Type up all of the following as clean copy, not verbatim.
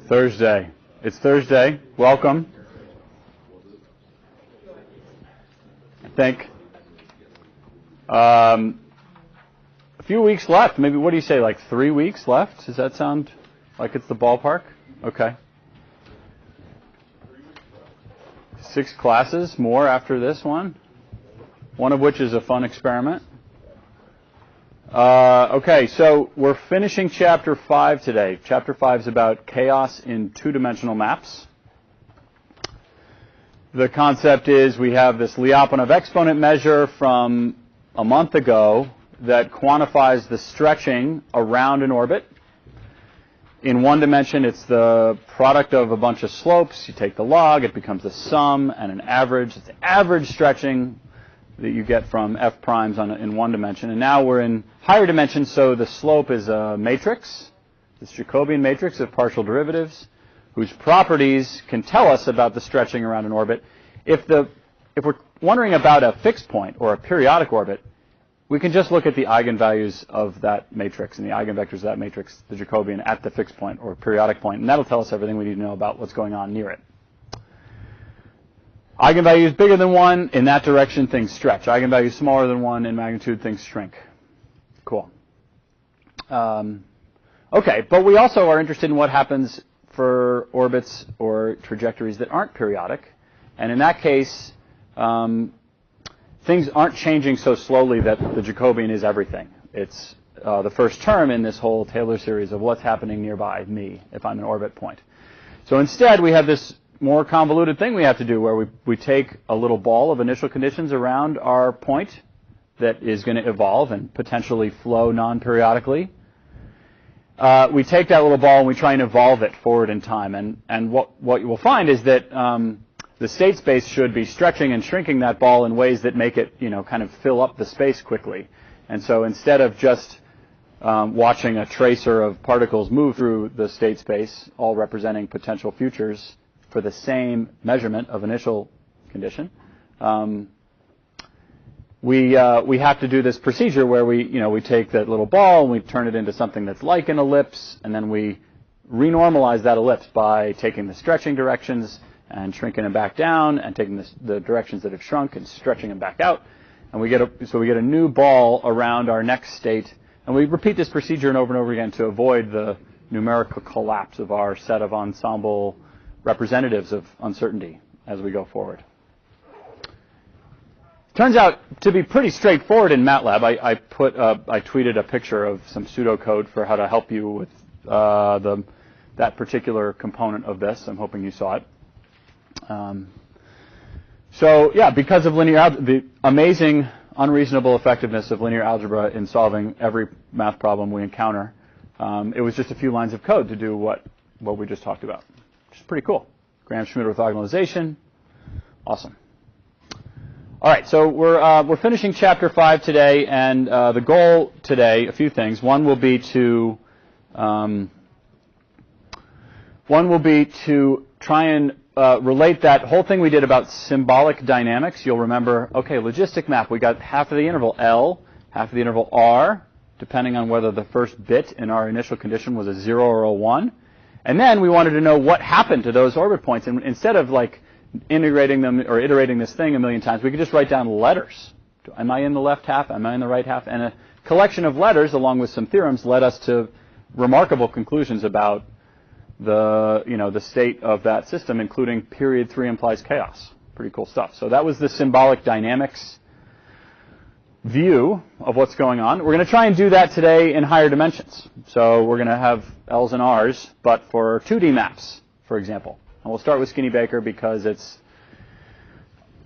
Thursday. It's Thursday. Welcome. I think. A few weeks left. Maybe, what do you say, like 3 weeks left? Does that sound like it's the ballpark? Okay. 6 classes more after this one of which is a fun experiment. Okay, so we're finishing Chapter 5 today. Chapter 5 is about chaos in two-dimensional maps. The concept is we have this Lyapunov exponent measure from a month ago that quantifies the stretching around an orbit. In one dimension, it's the product of a bunch of slopes. You take the log, it becomes a sum and an average. It's the average stretching that you get from f primes in one dimension. And now we're in higher dimensions, so the slope is a matrix, this Jacobian matrix of partial derivatives, whose properties can tell us about the stretching around an orbit. If we're wondering about a fixed point or a periodic orbit, we can just look at the eigenvalues of that matrix and the eigenvectors of that matrix, the Jacobian, at the fixed point or periodic point, and that'll tell us everything we need to know about what's going on near it. Eigenvalues bigger than 1, in that direction, things stretch. Eigenvalues smaller than 1, in magnitude, things shrink. Cool. Okay, but we also are interested in what happens for orbits or trajectories that aren't periodic. And in that case, things aren't changing so slowly that the Jacobian is everything. It's the first term in this whole Taylor series of what's happening nearby me if I'm an orbit point. So instead, we have this more convoluted thing we have to do where we take a little ball of initial conditions around our point that is going to evolve and potentially flow non-periodically. We take that little ball and we try and evolve it forward in time. And what you will find is that the state space should be stretching and shrinking that ball in ways that make it, kind of fill up the space quickly. And so instead of just watching a tracer of particles move through the state space, all representing potential futures for the same measurement of initial condition, we have to do this procedure where we take that little ball and we turn it into something that's like an ellipse, and then we renormalize that ellipse by taking the stretching directions and shrinking them back down, and taking the directions that have shrunk and stretching them back out, and we get a new ball around our next state, and we repeat this procedure over and over again to avoid the numerical collapse of our set of ensemble representatives of uncertainty as we go forward. Turns out to be pretty straightforward in MATLAB. I tweeted a picture of some pseudocode for how to help you with that particular component of this. I'm hoping you saw it. So yeah, because of the amazing unreasonable effectiveness of linear algebra in solving every math problem we encounter, it was just a few lines of code to do what we just talked about, which is pretty cool. Graham-Schmidt orthogonalization, awesome. All right, so we're finishing Chapter 5 today, and the goal today, a few things. One will be to try and relate that whole thing we did about symbolic dynamics. You'll remember, okay, logistic map, we got half of the interval L, half of the interval R, depending on whether the first bit in our initial condition was a 0 or a 1. And then we wanted to know what happened to those orbit points. And instead of like integrating them or iterating this thing a million times, we could just write down letters. Am I in the left half? Am I in the right half? And a collection of letters, along with some theorems, led us to remarkable conclusions about the state of that system, including period 3 implies chaos. Pretty cool stuff. So that was the symbolic dynamics view of what's going on. We're going to try and do that today in higher dimensions. So we're going to have L's and R's, but for 2D maps, for example. And we'll start with Skinny Baker because it's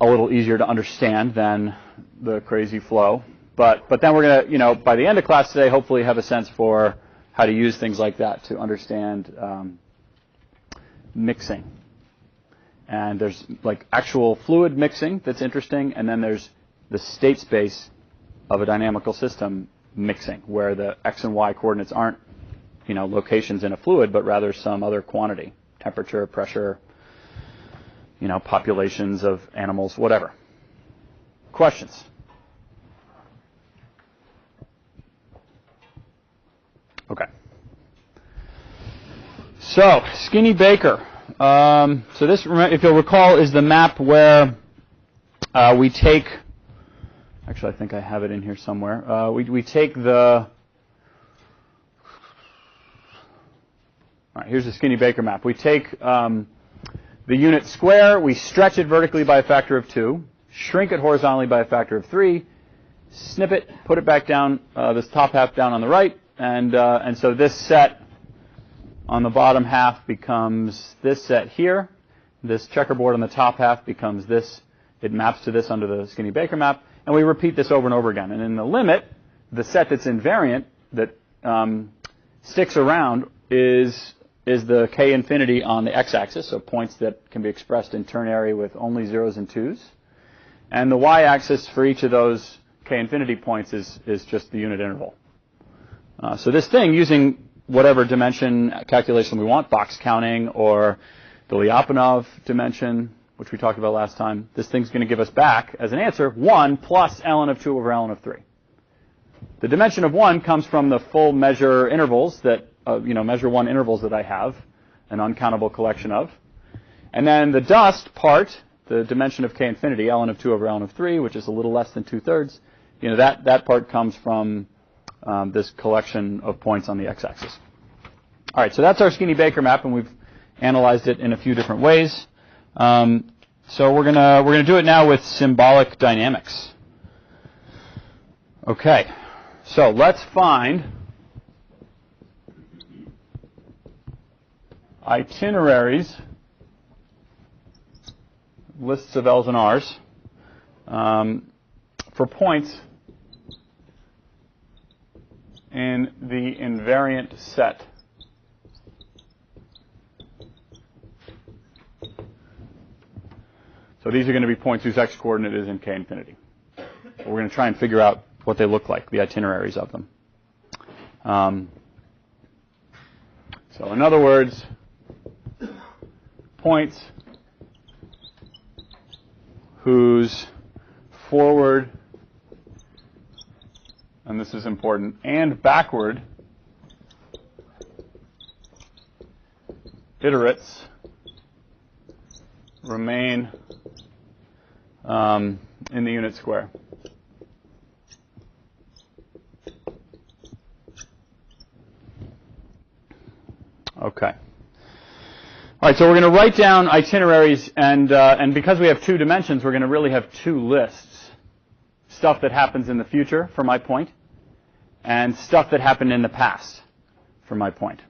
a little easier to understand than the crazy flow. But then we're going to, by the end of class today, hopefully have a sense for how to use things like that to understand mixing. And there's like actual fluid mixing that's interesting, and then there's the state space of a dynamical system mixing, where the x and y coordinates aren't, locations in a fluid, but rather some other quantity, temperature, pressure, populations of animals, whatever. Questions? Okay. So, Skinny Baker. So this, if you'll recall, is the map where we take, actually I think I have it in here somewhere, we take the, all right, here's the Skinny Baker map. We take the unit square, we stretch it vertically by a factor of 2, shrink it horizontally by a factor of 3, snip it, put it back down, this top half down on the right, and so this set on the bottom half becomes this set here. This checkerboard on the top half becomes this. It maps to this under the Skinny Baker map, and we repeat this over and over again. And in the limit, the set that's invariant that sticks around is the k infinity on the x-axis, so points that can be expressed in ternary with only zeros and twos. And the y-axis for each of those k infinity points is just the unit interval. So this thing, using whatever dimension calculation we want, box counting or the Lyapunov dimension, which we talked about last time, this thing's going to give us back as an answer 1 plus ln of 2 over ln of 3. The dimension of 1 comes from the full measure intervals that, measure 1 intervals that I have, an uncountable collection of. And then the dust part, the dimension of k infinity, ln of 2 over ln of 3, which is a little less than 2/3, that part comes from this collection of points on the x-axis. All right, so that's our Skinny Baker map, and we've analyzed it in a few different ways. So we're gonna do it now with symbolic dynamics. Okay, so let's find itineraries, lists of L's and R's, for points in the invariant set. So these are going to be points whose x-coordinate is in k infinity. So we're going to try and figure out what they look like, the itineraries of them. So in other words, points whose forward, and this is important, and backward iterates remain in the unit square. Okay. All right, so we're going to write down itineraries, and because we have 2 dimensions, we're going to really have 2 lists. Stuff that happens in the future for my point, and stuff that happened in the past for my point,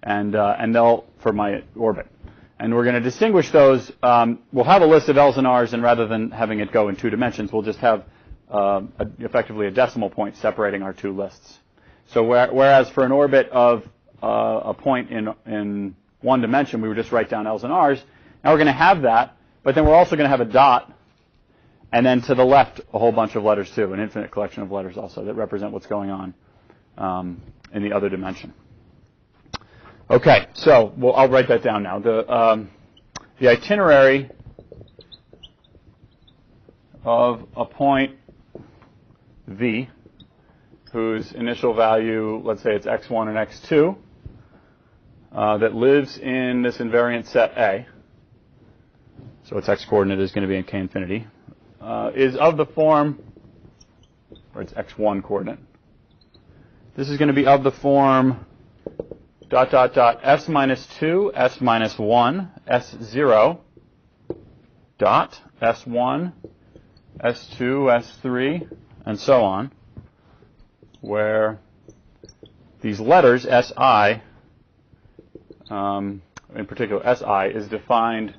and they'll for my orbit. And we're going to distinguish those. We'll have a list of L's and R's, and rather than having it go in 2 dimensions, we'll just have effectively a decimal point separating our 2 lists. So whereas for an orbit of a point in 1 dimension, we would just write down L's and R's. Now we're going to have that, but then we're also going to have a dot, and then to the left a whole bunch of letters too, an infinite collection of letters also that represent what's going on in the other dimension. Okay, so I'll write that down now. The itinerary of a point V, whose initial value, let's say it's x1 and x2, that lives in this invariant set A, so its x-coordinate is going to be in k infinity, is of the form, or its x1 coordinate. This is going to be of the form ... s minus 2, s minus 1, s0, dot, s1, s2, s3, and so on, where these letters, si, in particular si, is defined,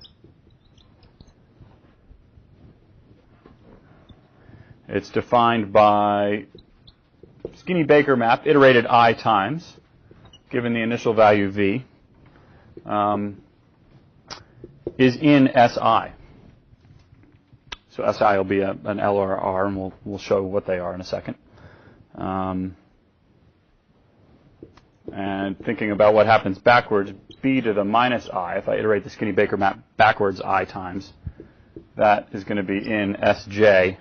it's defined by Skinny Baker map, iterated I times, given the initial value v, is in si. So si will be an L or an R, and we'll show what they are in a second. And thinking about what happens backwards, b to the minus I, if I iterate the Skinny Baker map backwards I times, that is going to be in sj,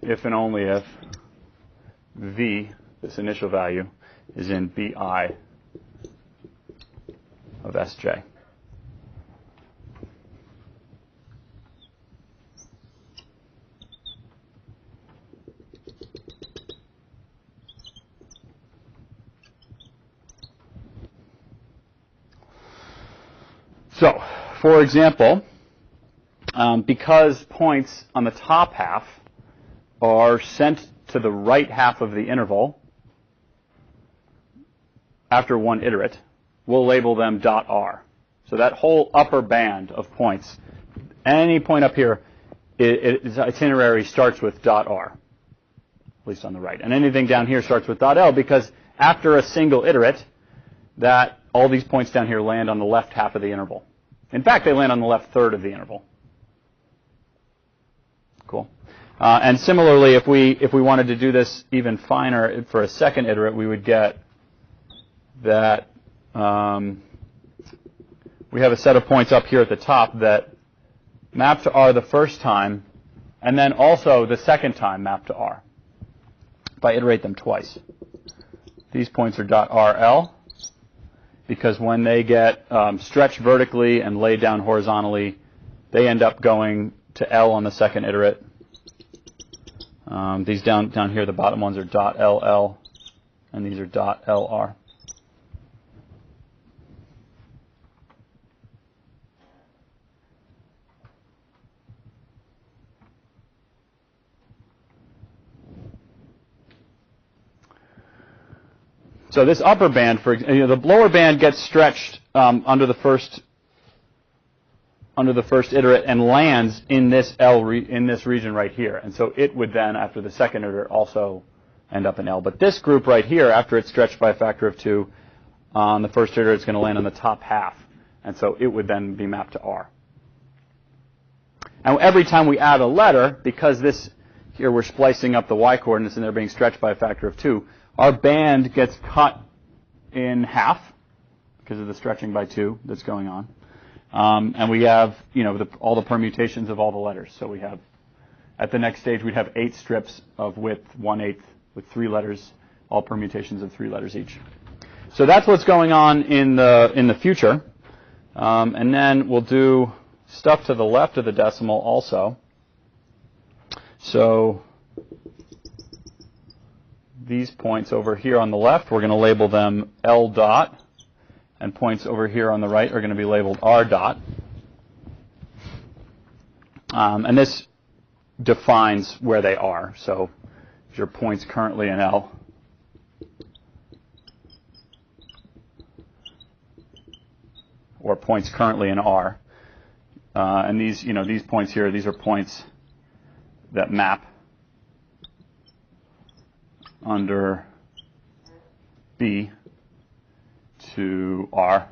if and only if v, this initial value, is in bi of Sj. So, for example, because points on the top half are sent to the right half of the interval after one iterate, we'll label them .r. So that whole upper band of points, any point up here, its itinerary starts with .r, at least on the right. And anything down here starts with .l because after a single iterate, that all these points down here land on the left half of the interval. In fact, they land on the left third of the interval. Cool. And similarly, if we wanted to do this even finer for a second iterate, we would get that we have a set of points up here at the top that map to R the first time, and then also the second time map to R if I iterate them twice. These points are .rl because when they get stretched vertically and laid down horizontally, they end up going to L on the second iterate. These down here, the bottom ones are .ll, and these are .lr. So this upper band, the lower band gets stretched under the first iterate and lands in this in this region right here, and so it would then, after the second iterate, also end up in L. But this group right here, after it's stretched by a factor of 2, on the first iterate, it's going to land on the top half, and so it would then be mapped to R. And every time we add a letter, because this here we're splicing up the y coordinates and they're being stretched by a factor of 2. Our band gets cut in half because of the stretching by 2 that's going on. And we have, all the permutations of all the letters. So we have, at the next stage, we'd have 8 strips of width 1/8 with 3 letters, all permutations of 3 letters each. So that's what's going on in the future. And then we'll do stuff to the left of the decimal also. So these points over here on the left, we're going to label them L dot, and points over here on the right are going to be labeled R dot. And this defines where they are. So your points currently in L. Or points currently in R. And these points here, these are points that map under B to R.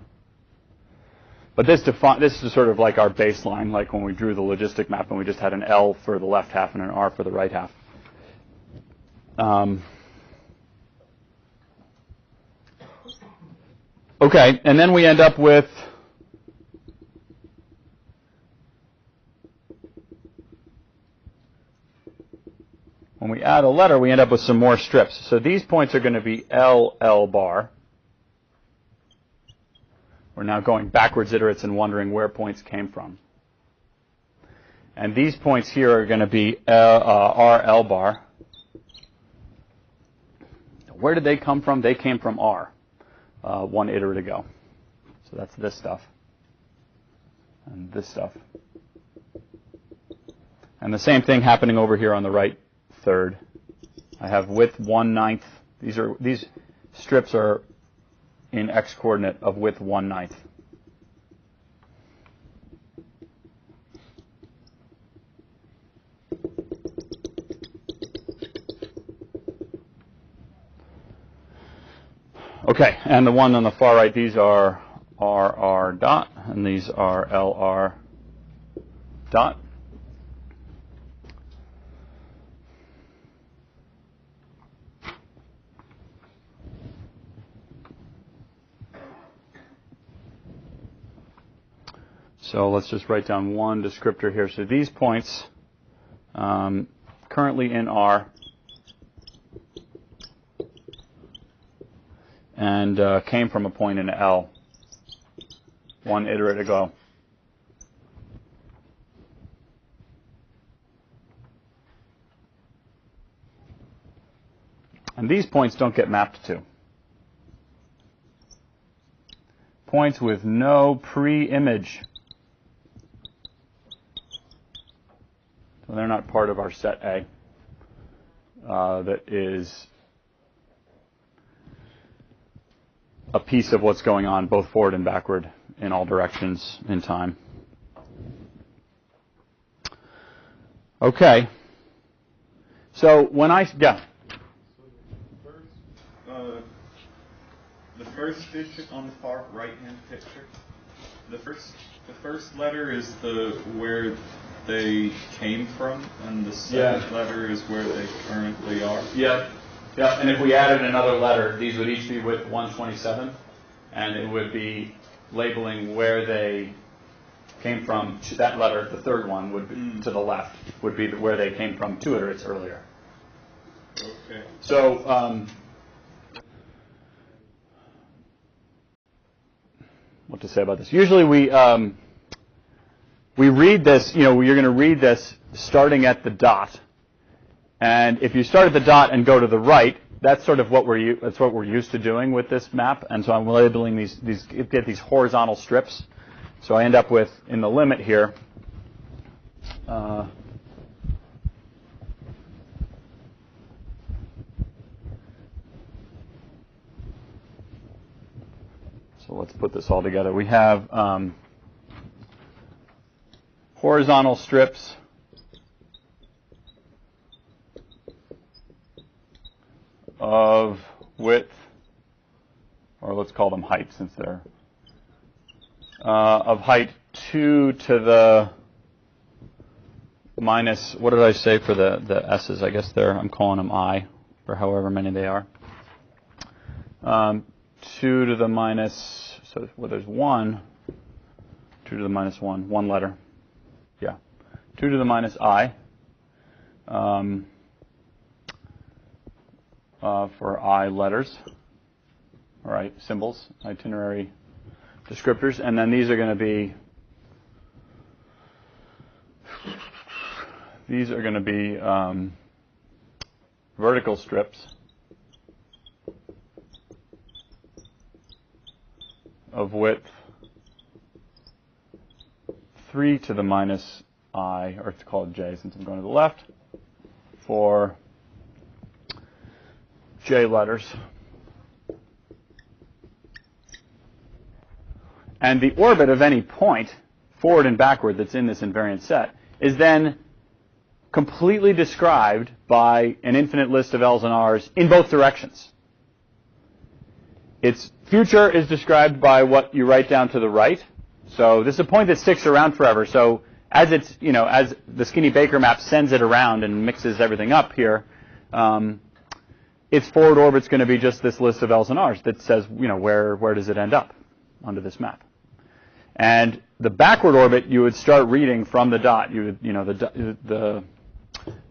But this is sort of like our baseline, like when we drew the logistic map and we just had an L for the left half and an R for the right half. Okay, and then we end up with when we add a letter, we end up with some more strips. So these points are going to be L bar. We're now going backwards iterates and wondering where points came from. And these points here are going to be RL bar. Where did they come from? They came from R, one iterate ago. So that's this stuff and this stuff. And the same thing happening over here on the right third. I have width 1/9. These strips are in x coordinate of width 1/9. Okay, and the one on the far right, these are RR dot, and these are LR dot. So let's just write down one descriptor here. So these points currently in R and came from a point in L. one iterate ago. And these points don't get mapped to. Points with no pre-image. So they're not part of our set A. That is a piece of what's going on both forward and backward in all directions in time. Okay. So when yeah. The first digit on the far right-hand picture, the first letter is where they came from, and the second letter is where they currently are. Yeah. Yeah. And if we added another letter, these would each be with 127, and it would be labeling where they came from. That letter, the third one, would be to the left, would be where they came from 2 iterates earlier. Okay. So. What to say about this? Usually we read this. You're going to read this starting at the dot, and if you start at the dot and go to the right, that's sort of what we're used to doing with this map. And so I'm labeling get these horizontal strips. So I end up with, in the limit here, so let's put this all together. We have horizontal strips of width, or let's call them height since they're of height 2 to the minus, what did I say for the S's? I guess I'm calling them I, or however many they are. 2 to the minus, so there's 1, 2 to the minus 1, one letter. Yeah. 2 to the minus I for I letters, all right, symbols, itinerary descriptors, and then these are going to be vertical strips of width 3 to the minus I, or it's called J since I'm going to the left, for J letters. And the orbit of any point, forward and backward, that's in this invariant set is then completely described by an infinite list of L's and R's in both directions. Its future is described by what you write down to the right. So this is a point that sticks around forever. So as it's, as the Skinny Baker map sends it around and mixes everything up here, its forward orbit's going to be just this list of L's and R's that says, where does it end up onto this map. And the backward orbit you would start reading from the dot. You would,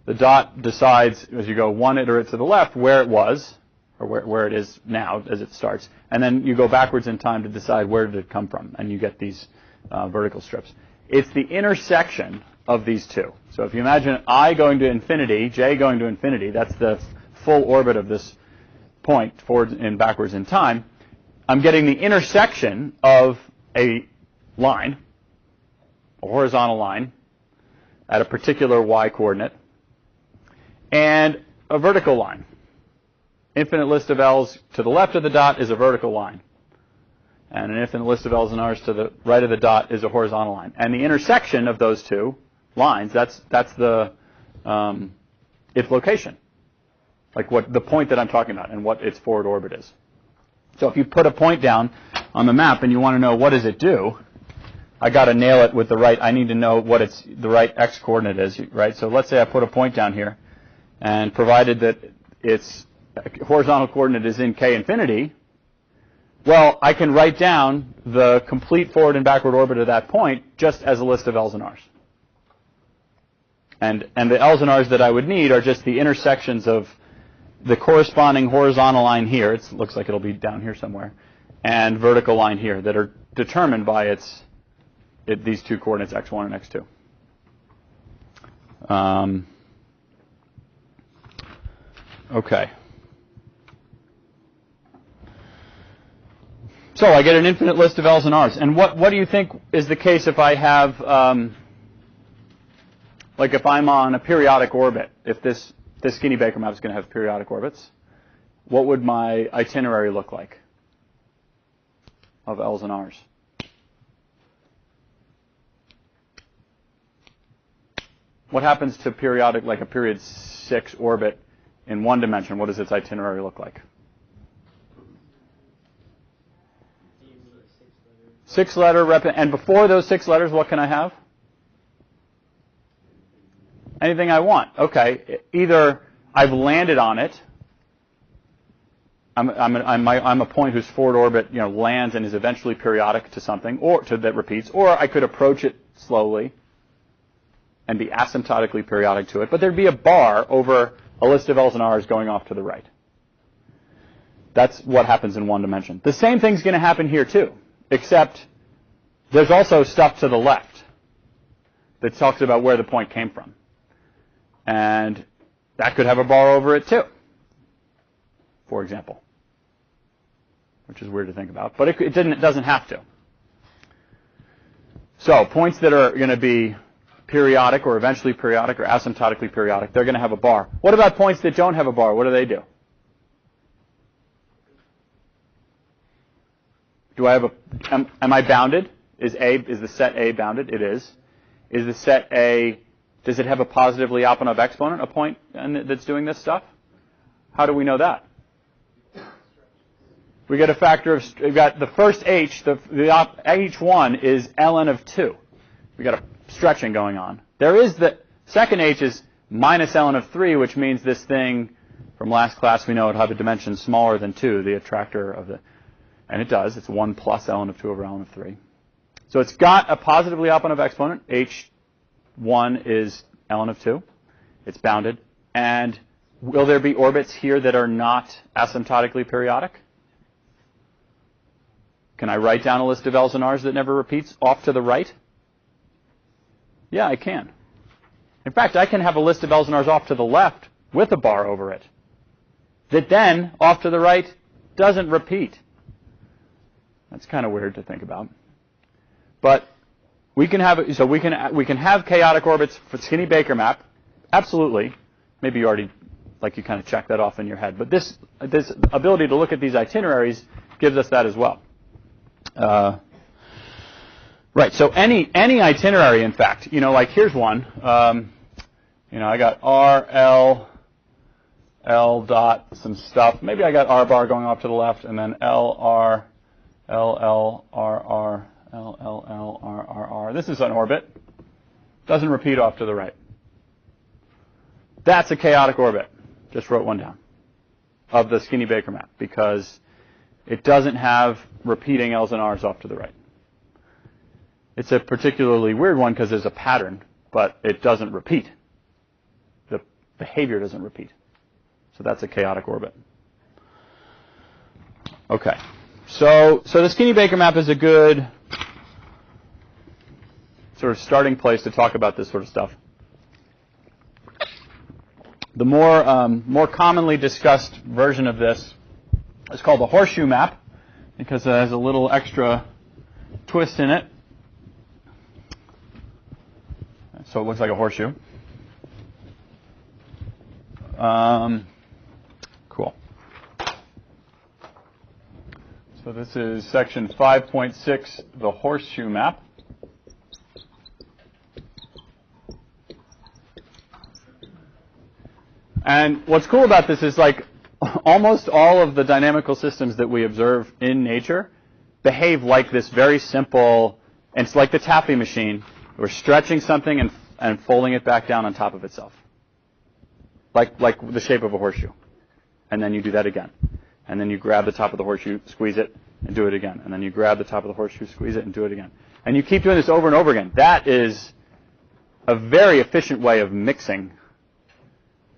the dot decides as you go one iterate to the left where it was, or where it is now as it starts, and then you go backwards in time to decide where did it come from, and you get these vertical strips. It's the intersection of these two. So if you imagine I going to infinity, J going to infinity, that's the full orbit of this point forwards and backwards in time. I'm getting the intersection of a line, a horizontal line, at a particular y coordinate, and a vertical line. Infinite list of L's to the left of the dot is a vertical line. And an infinite list of L's and R's to the right of the dot is a horizontal line. And the intersection of those two lines, that's the its location. Like what the point that I'm talking about and what its forward orbit is. So if you put a point down on the map and you want to know what does it do, I got to nail it with the right. I need to know what the right x coordinate is, right? So let's say I put a point down here, and provided that its horizontal coordinate is in k infinity, well, I can write down the complete forward and backward orbit of that point just as a list of L's and R's. And the L's and R's that I would need are just the intersections of the corresponding horizontal line here. It looks like it'll be down here somewhere. and vertical line here that are determined by these two coordinates, x1 and x2. Okay. So I get an infinite list of L's and R's. And what do you think is the case if I have, like if I'm on a periodic orbit, if this Skinny-Baker map is going to have periodic orbits, what would my itinerary look like of L's and R's? What happens to periodic, like a period 6 orbit in one dimension? What does its itinerary look like? 6-letter and before those 6 letters, what can I have? Anything I want. Okay. Either I've landed on it. I'm a point whose forward orbit, lands and is eventually periodic to something, that repeats. Or I could approach it slowly and be asymptotically periodic to it. But there'd be a bar over a list of L's and R's going off to the right. That's what happens in one dimension. The same thing's going to happen here too, except there's also stuff to the left that talks about where the point came from. And that could have a bar over it too, for example, which is weird to think about. But it doesn't have to. So points that are going to be periodic or eventually periodic or asymptotically periodic, they're going to have a bar. What about points that don't have a bar? What do they do? Do I have am I bounded? Is the set A bounded? It is. Is the set A, does it have a positively Lyapunov exponent, a point that's doing this stuff? How do we know that? We get a factor of, we've got the first H, the H1 is ln of 2. We got a stretching going on. There is the second H is minus ln of 3, which means this thing from last class we know it have a dimension smaller than 2, the attractor of the, and it does. It's 1 plus ln of 2 over ln of 3. So it's got a positively Lyapunov exponent. H1 is ln of 2. It's bounded. And will there be orbits here that are not asymptotically periodic? Can I write down a list of L's and R's that never repeats off to the right? Yeah, I can. In fact, I can have a list of L's and R's off to the left with a bar over it that then, off to the right, doesn't repeat. That's kind of weird to think about. But we can have have chaotic orbits for Skinny-Baker map. Absolutely. Maybe you already, you kind of checked that off in your head. But this ability to look at these itineraries gives us that as well. Right. So any itinerary, in fact, here's one. I got R, L dot some stuff. Maybe I got R bar going off to the left, and then L, R, L, L, R, R, L, L, L, R, R, R. This is an orbit. Doesn't repeat off to the right. That's a chaotic orbit. Just wrote one down of the Skinny-Baker map because it doesn't have repeating L's and R's off to the right. It's a particularly weird one because there's a pattern, but it doesn't repeat. The behavior doesn't repeat. So that's a chaotic orbit. Okay. So the Skinny-Baker map is a good sort of starting place to talk about this sort of stuff. The more commonly discussed version of this is called the Horseshoe map because it has a little extra twist in it. So it looks like a horseshoe. Cool. So this is section 5.6, the Horseshoe map. And what's cool about this is almost all of the dynamical systems that we observe in nature behave like this very simple, and it's like the taffy machine. We're stretching something and folding it back down on top of itself. Like the shape of a horseshoe. And then you do that again. And then you grab the top of the horseshoe, squeeze it, and do it again. And then you grab the top of the horseshoe, squeeze it, and do it again. And you keep doing this over and over again. That is a very efficient way of mixing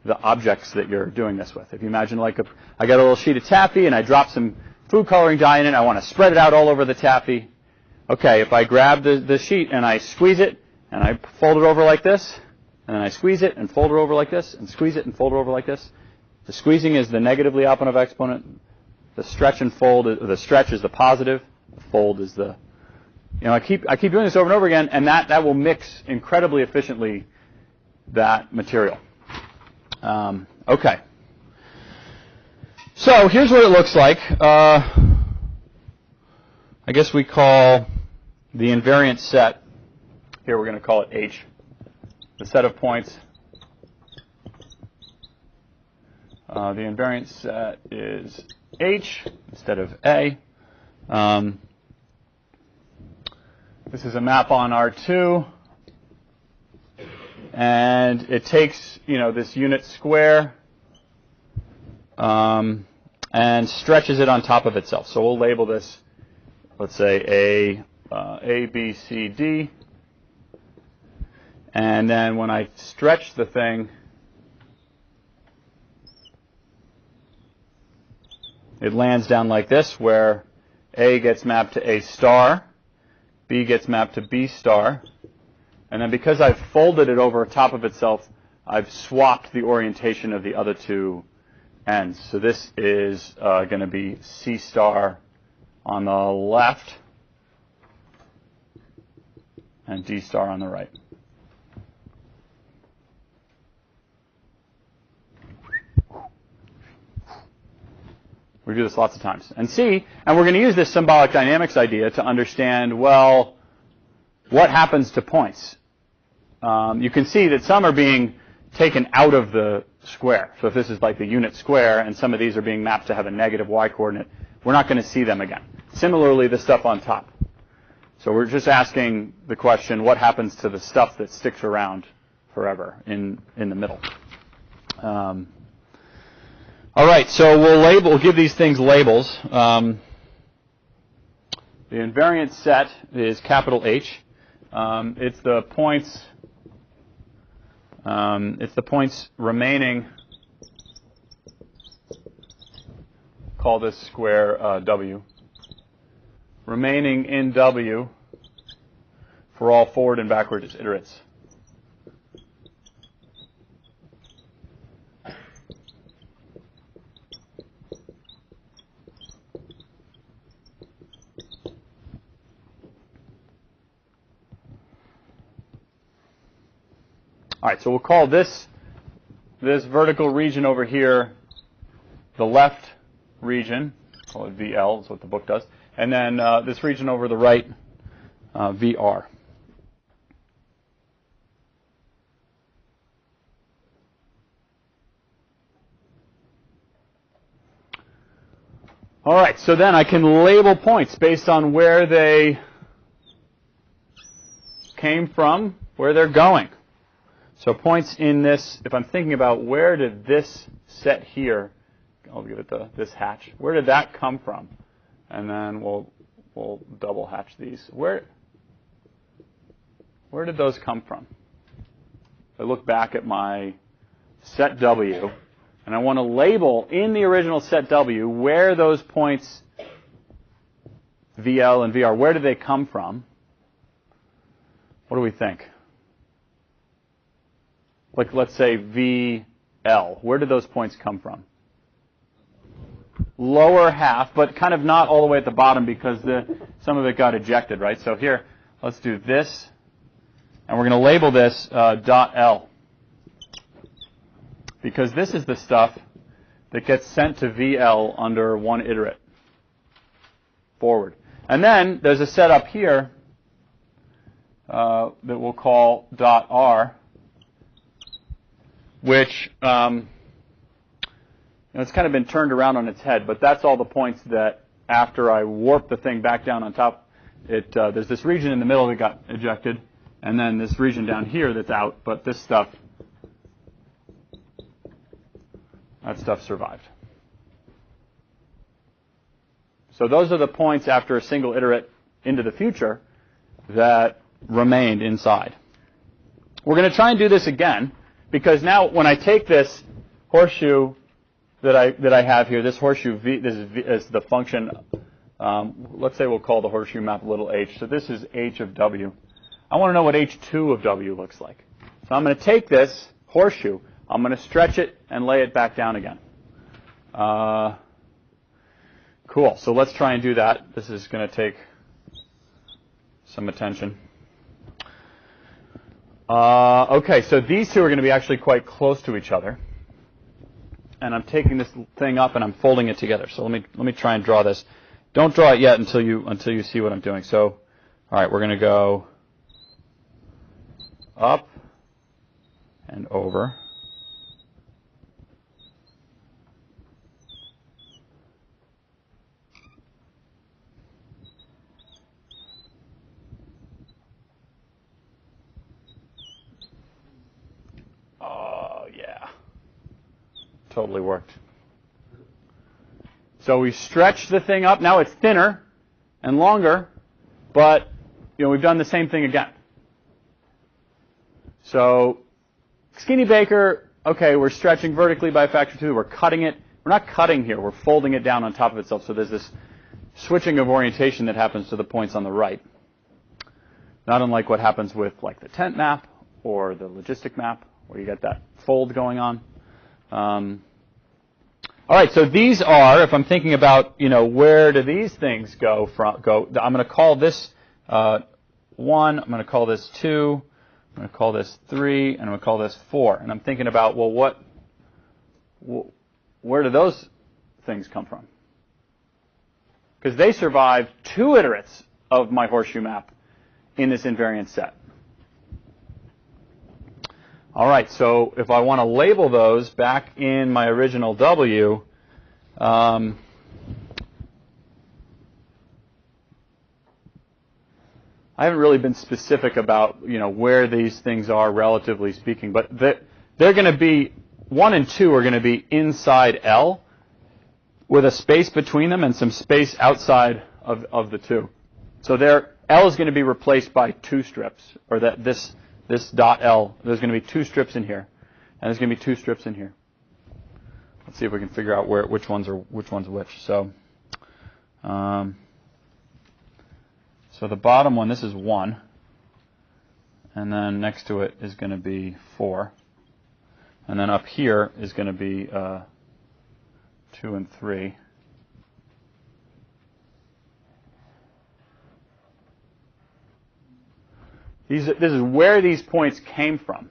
the objects that you're doing this with. If you imagine I got a little sheet of taffy and I drop some food coloring dye in it. I want to spread it out all over the taffy. Okay, if I grab the sheet and I squeeze it and I fold it over like this, and then I squeeze it and fold it over like this, and squeeze it and fold it over like this. The squeezing is the negatively operative exponent. The stretch and fold, the stretch is the positive. The fold is the, I keep doing this over and over again, and that will mix incredibly efficiently that material. Okay. So here's what it looks like. I guess we call the invariant set, here we're going to call it H, the set of points. The invariant set is H instead of A. This is a map on R2. And it takes, this unit square and stretches it on top of itself. So we'll label this, let's say, A, B, C, D. And then when I stretch the thing, it lands down like this, where A gets mapped to A star, B gets mapped to B star, and then because I've folded it over top of itself, I've swapped the orientation of the other two ends. So this is going to be C star on the left and D star on the right. We do this lots of times. And we're going to use this symbolic dynamics idea to understand, well, what happens to points? You can see that some are being taken out of the square. So if this is like the unit square and some of these are being mapped to have a negative y coordinate, we're not going to see them again. Similarly, the stuff on top. So we're just asking the question, what happens to the stuff that sticks around forever in the middle? All right, so we'll give these things labels. The invariant set is capital H. It's the points remaining. Call this square W. Remaining in W for all forward and backward iterates. All right, so we'll call this vertical region over here the left region. Call it VL, is what the book does. And then this region over the right, VR. All right, so then I can label points based on where they came from, where they're going. So points in this, if I'm thinking about where did this set here, I'll give it this hatch, where did that come from? And then we'll double hatch these. Where did those come from? I look back at my set W, and I want to label in the original set W where those points VL and VR, where did they come from? What do we think? Like, let's say VL. Where did those points come from? Lower half, but kind of not all the way at the bottom because some of it got ejected, right? So here, let's do this, and we're going to label this dot L, because this is the stuff that gets sent to VL under one iterate forward. And then there's a set up here that we'll call dot R, which it's kind of been turned around on its head, but that's all the points that after I warp the thing back down on top, there's this region in the middle that got ejected, and then this region down here that's out, but this stuff, that stuff survived. So those are the points after a single iterate into the future that remained inside. We're going to try and do this again, because now when I take this horseshoe that I have here, this horseshoe v, this is the function. Let's say we'll call the horseshoe map little h. So this is h of w. I want to know what h2 of w looks like. So I'm going to take this horseshoe, I'm going to stretch it and lay it back down again. Cool. So let's try and do that. This is going to take some attention. Okay, so these two are going to be actually quite close to each other. And I'm taking this thing up and I'm folding it together. So let me try and draw this. Don't draw it yet until you see what I'm doing. So, all right, we're going to go up and over. Oh, yeah. Totally worked. So we stretch the thing up. Now it's thinner and longer, but we've done the same thing again. So skinny baker, okay, we're stretching vertically by a factor of 2. We're cutting it. We're not cutting here. We're folding it down on top of itself. So there's this switching of orientation that happens to the points on the right. Not unlike what happens with like the tent map or the logistic map, where you get that fold going on. All right, so these are, if I'm thinking about, where do these things go? I'm going to call this 1. I'm going to call this 2. I'm going to call this 3, and I'm going to call this 4. And I'm thinking about, well, where do those things come from? Because they survive 2 iterates of my horseshoe map in this invariant set. All right, so if I want to label those back in my original W, I haven't really been specific about where these things are relatively speaking, but they're going to be 1 and 2 are going to be inside L with a space between them and some space outside of the 2. So L is going to be replaced by 2 strips, or this dot L. There's going to be 2 strips in here, and there's going to be 2 strips in here. Let's see if we can figure out which one's which. So the bottom one, this is 1, and then next to it is going to be 4, and then up here is going to be 2 and 3. This is where these points came from.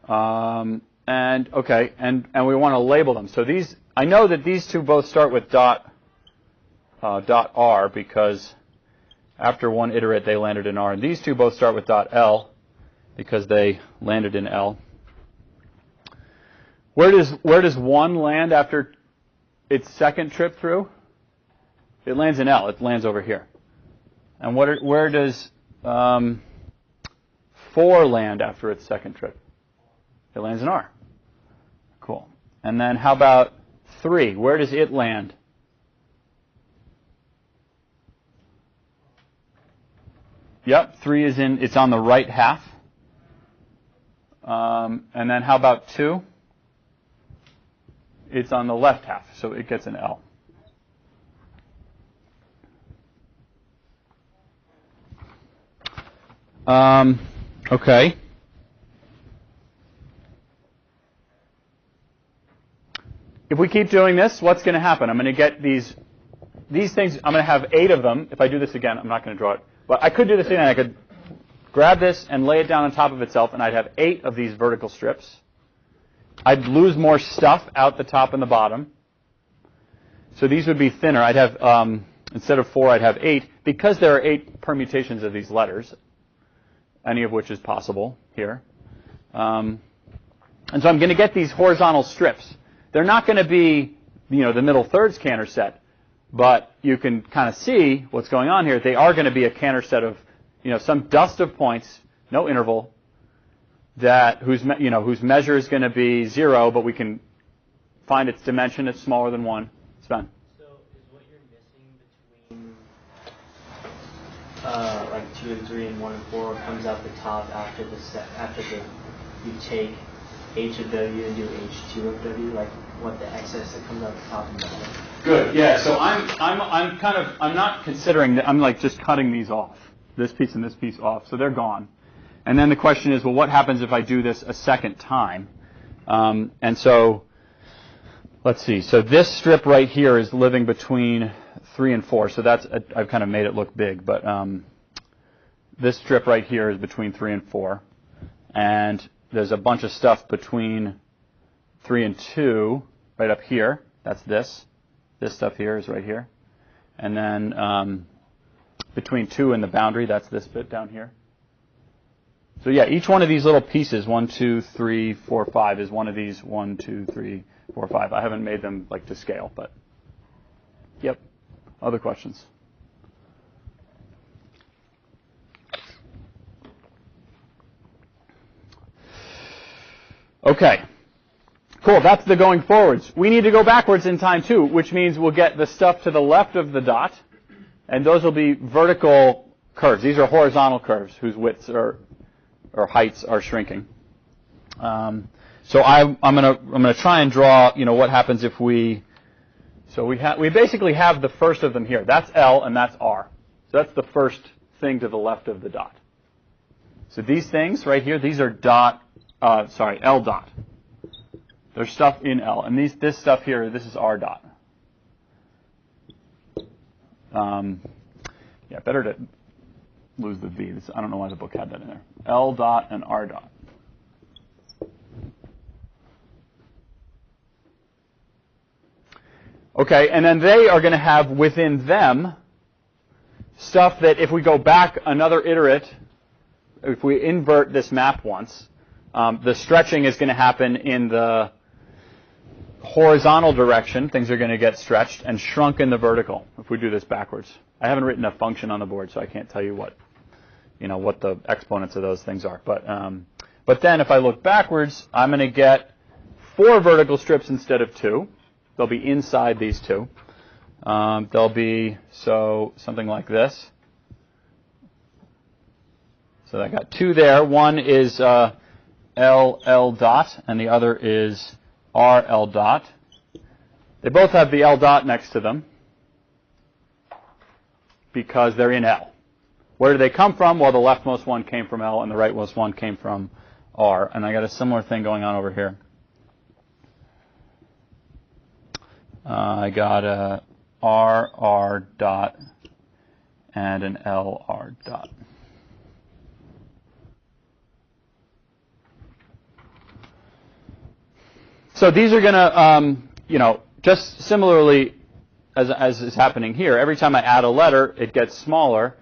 And we want to label them. So these, I know that these two both start with dot R because after one iterate they landed in R, and these two both start with dot L because they landed in L. Where does 1 land after its second trip through? It lands in L. It lands over here. And where does 4 land after its second trip? It lands in R. Cool. And then how about 3? Where does it land? Yep, 3 is it's on the right half. And then how about 2? It's on the left half, so it gets an L. Okay. If we keep doing this, what's going to happen? I'm going to get these things. I'm going to have 8 of them. If I do this again, I'm not going to draw it. But I could do this again. I could grab this and lay it down on top of itself, and I'd have 8 of these vertical strips. I'd lose more stuff out the top and the bottom. So these would be thinner. I'd have, instead of 4, I'd have 8. Because there are 8 permutations of these letters, any of which is possible here. And so I'm going to get these horizontal strips. They're not going to be, the middle thirds Cantor set, but you can kind of see what's going on here. They are going to be a Cantor set of, some dust of points, no interval, whose measure is going to be 0, but we can find its dimension. It's smaller than 1. Sven. So is what you're missing between like 2 and 3 and 1 and 4 comes out the top after the you take h of w and do h2 of w, like what the excess that comes out the top and bottom? Good. Yeah. So I'm not considering. I'm like just cutting these off, this piece and this piece off, so they're gone. And then the question is, well, what happens if I do this a second time? And so, let's see. So this strip right here is living between 3 and 4. So that's I've kind of made it look big, but this strip right here is between 3 and 4, and there's a bunch of stuff between 3 and 2 right up here. That's this. This stuff here is right here. And then between 2 and the boundary, that's this bit down here. So yeah, each one of these little pieces, 1, 2, 3, 4, 5, is one of these 1, 2, 3, 4, 5. I haven't made them like to scale, but yep. Other questions? Okay. Cool, that's the going forwards. We need to go backwards in time too, which means we'll get the stuff to the left of the dot, and those will be vertical curves. These are horizontal curves whose widths or heights are shrinking. So I'm gonna try and draw, what happens if we. So we basically have the first of them here. That's L and that's R. So that's the first thing to the left of the dot. So these things right here, these are L dot. There's stuff in L, and this stuff here, this is R dot. Yeah, better to lose the V. I don't know why the book had that in there. L dot and R dot. Okay, and then they are going to have within them stuff that if we go back another iterate, if we invert this map once, the stretching is going to happen in the horizontal direction. Things are going to get stretched and shrunk in the vertical if we do this backwards. I haven't written a function on the board, so I can't tell you what the exponents of those things are. But then if I look backwards, I'm going to get 4 vertical strips instead of 2. They'll be inside these 2. They'll be something like this. So I got 2 there. One is L dot, and the other is RL dot. They both have the L dot next to them because they're in L. Where do they come from? Well, the leftmost one came from L, and the rightmost one came from R. And I got a similar thing going on over here. I got a RR dot and an LR dot. So these are going to, just similarly as is happening here, every time I add a letter, it gets smaller.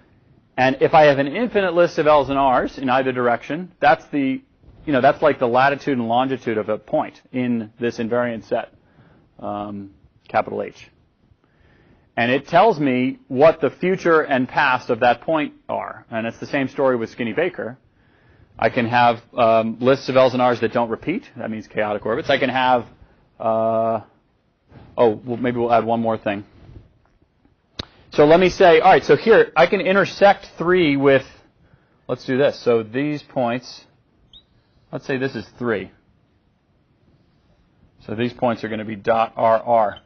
And if I have an infinite list of L's and R's in either direction, that's that's like the latitude and longitude of a point in this invariant set, capital H. And it tells me what the future and past of that point are. And it's the same story with Skinny Baker. I can have lists of L's and R's that don't repeat. That means chaotic orbits. I can have, maybe we'll add one more thing. So let me say, all right, so here, I can intersect 3 with, let's do this. So these points, let's say this is 3. So these points are going to be dot RR.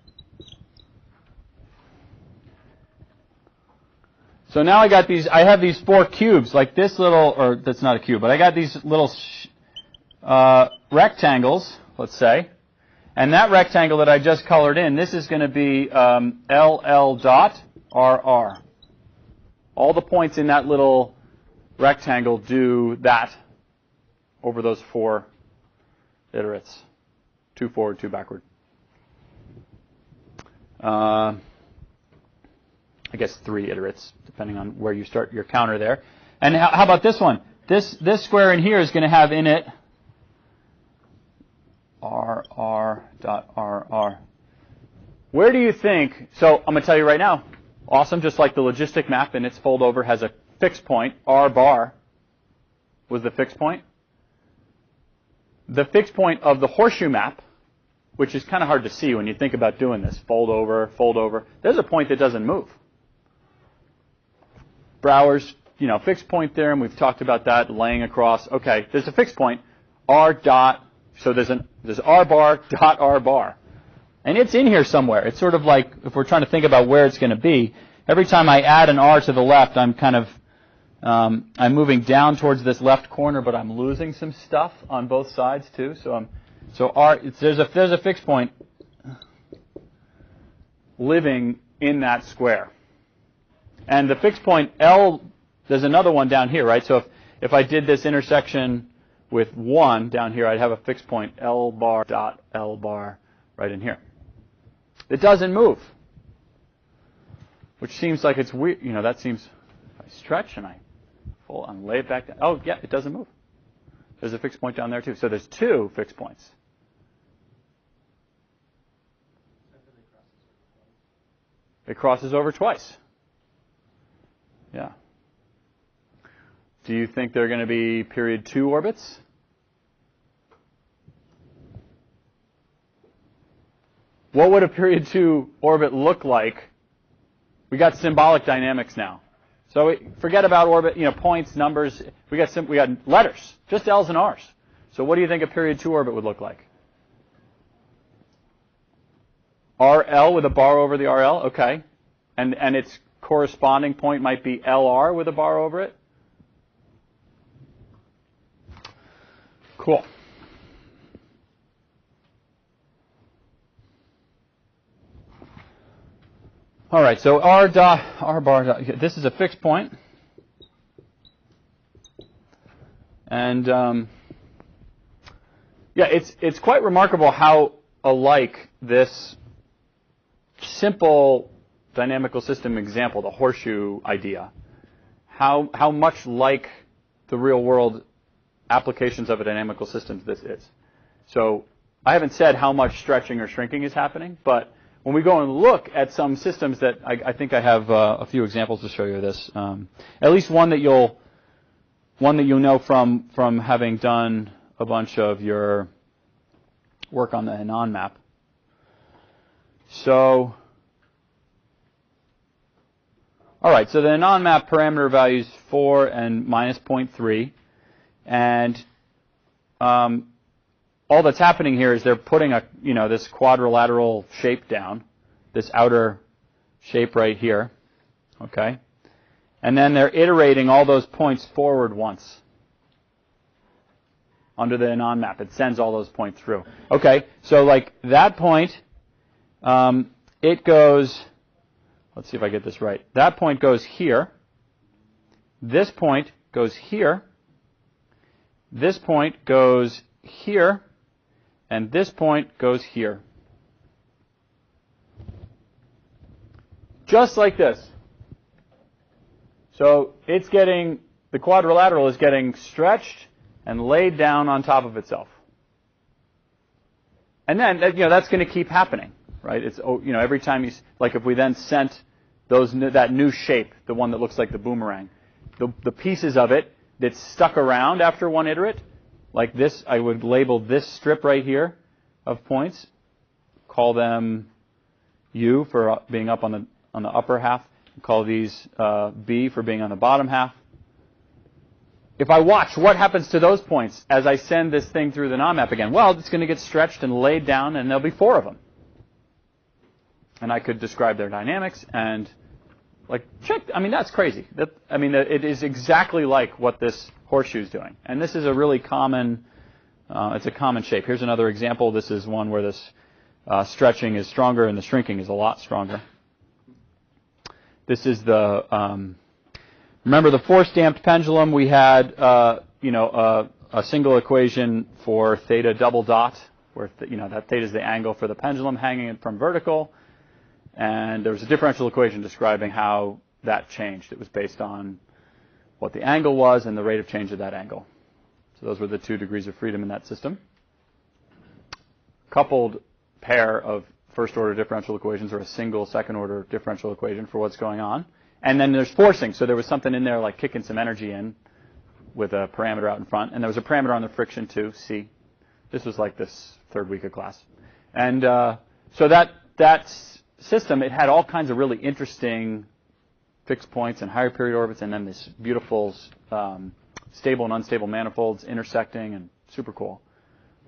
So now I have these 4 cubes, like this little, or that's not a cube, but I got these little rectangles, let's say. And that rectangle that I just colored in, this is going to be LL dot RR. All the points in that little rectangle do that over those 4 iterates. 2 forward, 2 backward. I guess 3 iterates, depending on where you start your counter there. And how about this one? This square in here is going to have in it RR dot RR. Where do you think, so I'm going to tell you right now, awesome, just like the logistic map in its fold over has a fixed point, R bar was the fixed point. The fixed point of the horseshoe map, which is kind of hard to see when you think about doing this, fold over, there's a point that doesn't move. Brouwer's, fixed point there, and we've talked about that, laying across. Okay, there's a fixed point. r dot, so there's r bar dot r bar. And it's in here somewhere. It's sort of like, if we're trying to think about where it's going to be, every time I add an r to the left, I'm kind of, I'm moving down towards this left corner, but I'm losing some stuff on both sides too. So there's a fixed point living in that square. And the fixed point L, there's another one down here, right? So if I did this intersection with 1 down here, I'd have a fixed point L bar dot L bar right in here. It doesn't move, which seems like it's weird. You know, that seems, if I stretch and I lay it back down. Oh, yeah, it doesn't move. There's a fixed point down there too. So there's 2 fixed points. It crosses over twice. Yeah. Do you think they're going to be period 2 orbits? What would a period 2 orbit look like? We got symbolic dynamics now. So forget about orbit, points, numbers. We got letters, just L's and R's. So what do you think a period 2 orbit would look like? RL with a bar over the RL, okay. And its corresponding point might be LR with a bar over it. Cool. All right, so R bar, this is a fixed point. And yeah, it's quite remarkable how alike this simple dynamical system example, the horseshoe idea, how much like the real world applications of a dynamical system this is. So I haven't said how much stretching or shrinking is happening, but when we go and look at some systems that I think I have a few examples to show you of this, at least one that you'll know from having done a bunch of your work on the Henan map. So, all right, so the Henan map parameter values 4 and minus 0.3, and all that's happening here is they're putting this quadrilateral shape down, this outer shape right here, okay? And then they're iterating all those points forward once under the Henan map. It sends all those points through. Okay, so like that point, it goes, let's see if I get this right. That point goes here. This point goes here. This point goes here. And this point goes here. Just like this. So it's getting, the quadrilateral is getting stretched and laid down on top of itself. And then, that's going to keep happening, right? It's, every time like if we then sent that new shape, the one that looks like the boomerang, the pieces of it that stuck around after one iterate, like this, I would label this strip right here of points, call them U for being up on the upper half, call these B for being on the bottom half. If I watch what happens to those points as I send this thing through the Henan map again, well, it's going to get stretched and laid down, and there'll be 4 of them. And I could describe their dynamics and check. I mean, that's crazy. It is exactly like what this horseshoe is doing. And this is a really common, it's a common shape. Here's another example. This is one where this stretching is stronger and the shrinking is a lot stronger. This is the, remember the force-damped pendulum? We had, a single equation for theta double dot, where, that theta is the angle for the pendulum hanging it from vertical. And there was a differential equation describing how that changed. It was based on what the angle was and the rate of change of that angle. So those were the 2 degrees of freedom in that system. Coupled pair of first-order differential equations, or a single second-order differential equation for what's going on. And then there's forcing. So there was something in there like kicking some energy in with a parameter out in front. And there was a parameter on the friction too, C. This was like this 3rd week of class. And so that system, it had all kinds of really interesting fixed points and higher period orbits, and then this beautiful stable and unstable manifolds intersecting, and Super cool.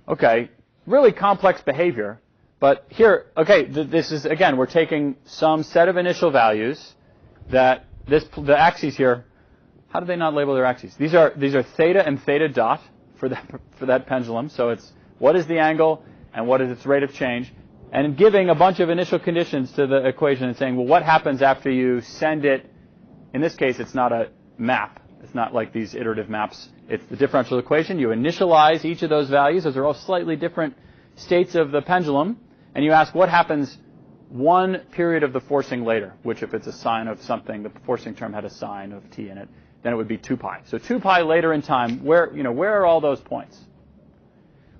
Okay, really complex behavior. But here, okay, this is, again, we're taking some set of initial values that the axes here, how do they not label their axes? These are theta and theta dot for that pendulum. So it's what is the angle and what is its rate of change, and giving a bunch of initial conditions to the equation and saying, well, what happens after you send it? In this case, it's not a map. It's not like these iterative maps. It's the differential equation. You initialize each of those values. Those are all slightly different states of the pendulum. And you ask what happens one period of the forcing later, which if it's a sine of something, the forcing term had a sine of t in it, then it would be 2 pi. So 2 pi later in time, where are all those points?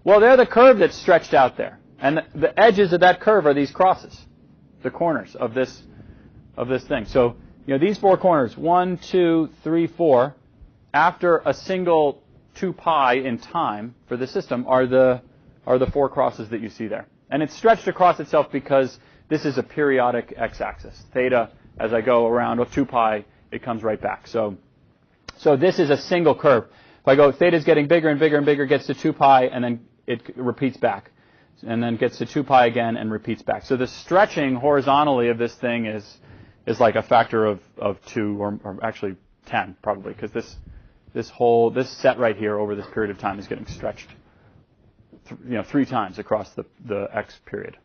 Well, they're the curve that's stretched out there. And the edges of that curve are these crosses, the corners of this thing. So, these 4 corners, 1, 2, 3, 4, after a single 2 pi in time for the system are the 4 crosses that you see there. And it's stretched across itself because this is a periodic x-axis. Theta, as I go around with 2 pi, it comes right back. So this is a single curve. If I go, theta is getting bigger and bigger and bigger, gets to 2 pi, and then it repeats back. And then gets to 2 pi again and repeats back. So the stretching horizontally of this thing is like a factor of 2, or actually 10, probably, because this set right here over this period of time is getting stretched 3 times across the x period.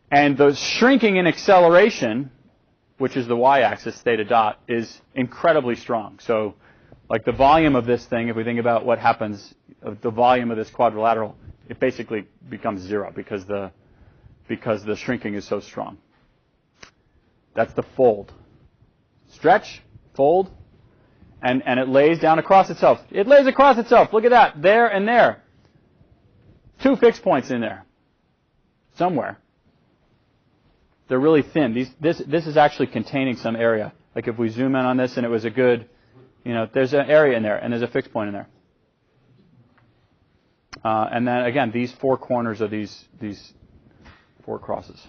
And the shrinking in acceleration, which is the y-axis, theta dot, is incredibly strong. So like the volume of this thing, if we think about what happens, the volume of this quadrilateral, it basically becomes 0 because the shrinking is so strong. That's the fold. Stretch, fold, and it lays down across itself. It lays across itself. Look at that. There and there. 2 fixed points in there. Somewhere. They're really thin. This is actually containing some area. Like if we zoom in on this and it was a good, there's an area in there and there's a fixed point in there. And then again, these 4 corners of these 4 crosses.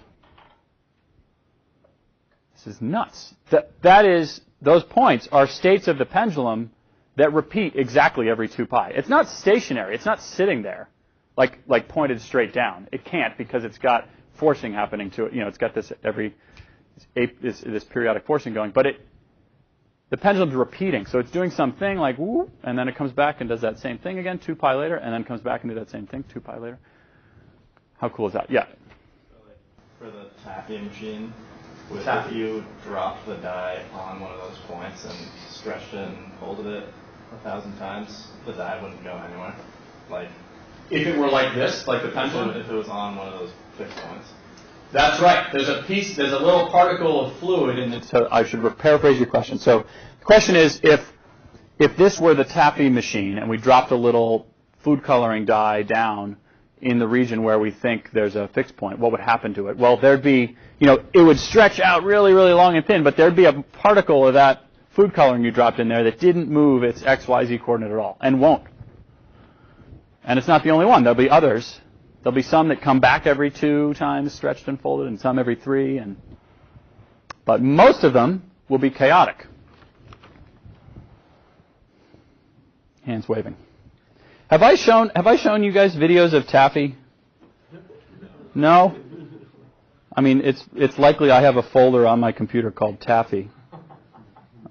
This is nuts. That is, those points are states of the pendulum that repeat exactly every 2 pi. It's not stationary. It's not sitting there, like pointed straight down. It can't because it's got forcing happening to it. It's got this this periodic forcing going. But the pendulum's repeating, so it's doing something like whoop, and then it comes back and does that same thing again 2 pi later, and then comes back and do that same thing 2 pi later. How cool is that? Yeah. For the taffy machine, if you dropped the die on one of those points and stretched it and folded it 1,000 times, the die wouldn't go anywhere. Like if it were like this, like the pendulum, if it was on one of those fixed points. That's right. There's a little particle of fluid in it. So I should paraphrase your question. So the question is, if this were the taffy machine and we dropped a little food coloring die down in the region where we think there's a fixed point, what would happen to it? Well, there'd be, it would stretch out really, really long and thin, but there'd be a particle of that food coloring you dropped in there that didn't move its x, y, z coordinate at all, and won't. And it's not the only one. There'll be others. There'll be some that come back every 2 times stretched and folded, and some every 3. But most of them will be chaotic. Hands waving. Have I shown you guys videos of taffy? No? I mean, it's likely I have a folder on my computer called taffy.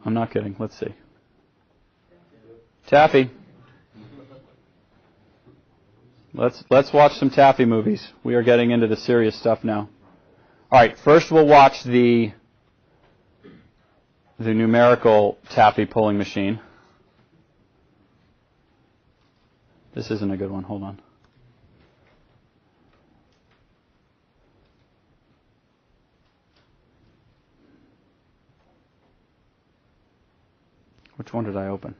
I'm not kidding. Let's see. Taffy. Let's watch some taffy movies. We are getting into the serious stuff now. All right, first we'll watch the numerical taffy pulling machine. This isn't a good one. Hold on. Which one did I open?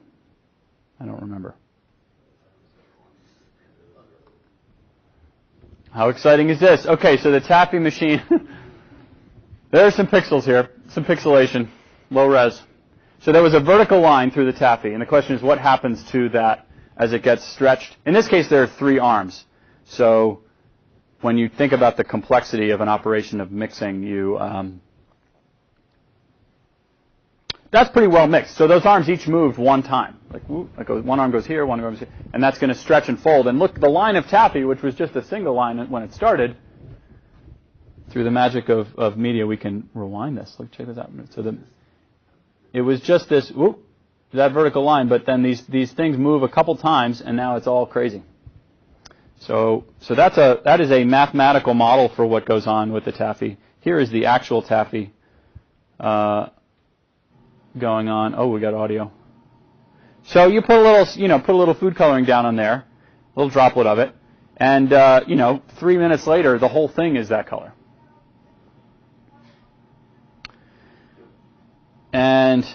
I don't remember. How exciting is this? Okay, so the taffy machine. There are some pixels here, some pixelation, low res. So there was a vertical line through the taffy, and the question is what happens to that as it gets stretched? In this case, there are 3 arms. So when you think about the complexity of an operation of mixing, that's pretty well mixed. So those arms each moved one time. Like, one arm goes here, one arm goes here, and that's going to stretch and fold. And look, the line of taffy, which was just a single line when it started, through the magic of media, we can rewind this. Look, check this out. So it was just this, that vertical line, but then these things move a couple times, and now it's all crazy. So that is a mathematical model for what goes on with the taffy. Here is the actual taffy going on. Oh, we got audio. So you put a little food coloring down on there, a little droplet of it, and 3 minutes later, the whole thing is that color. And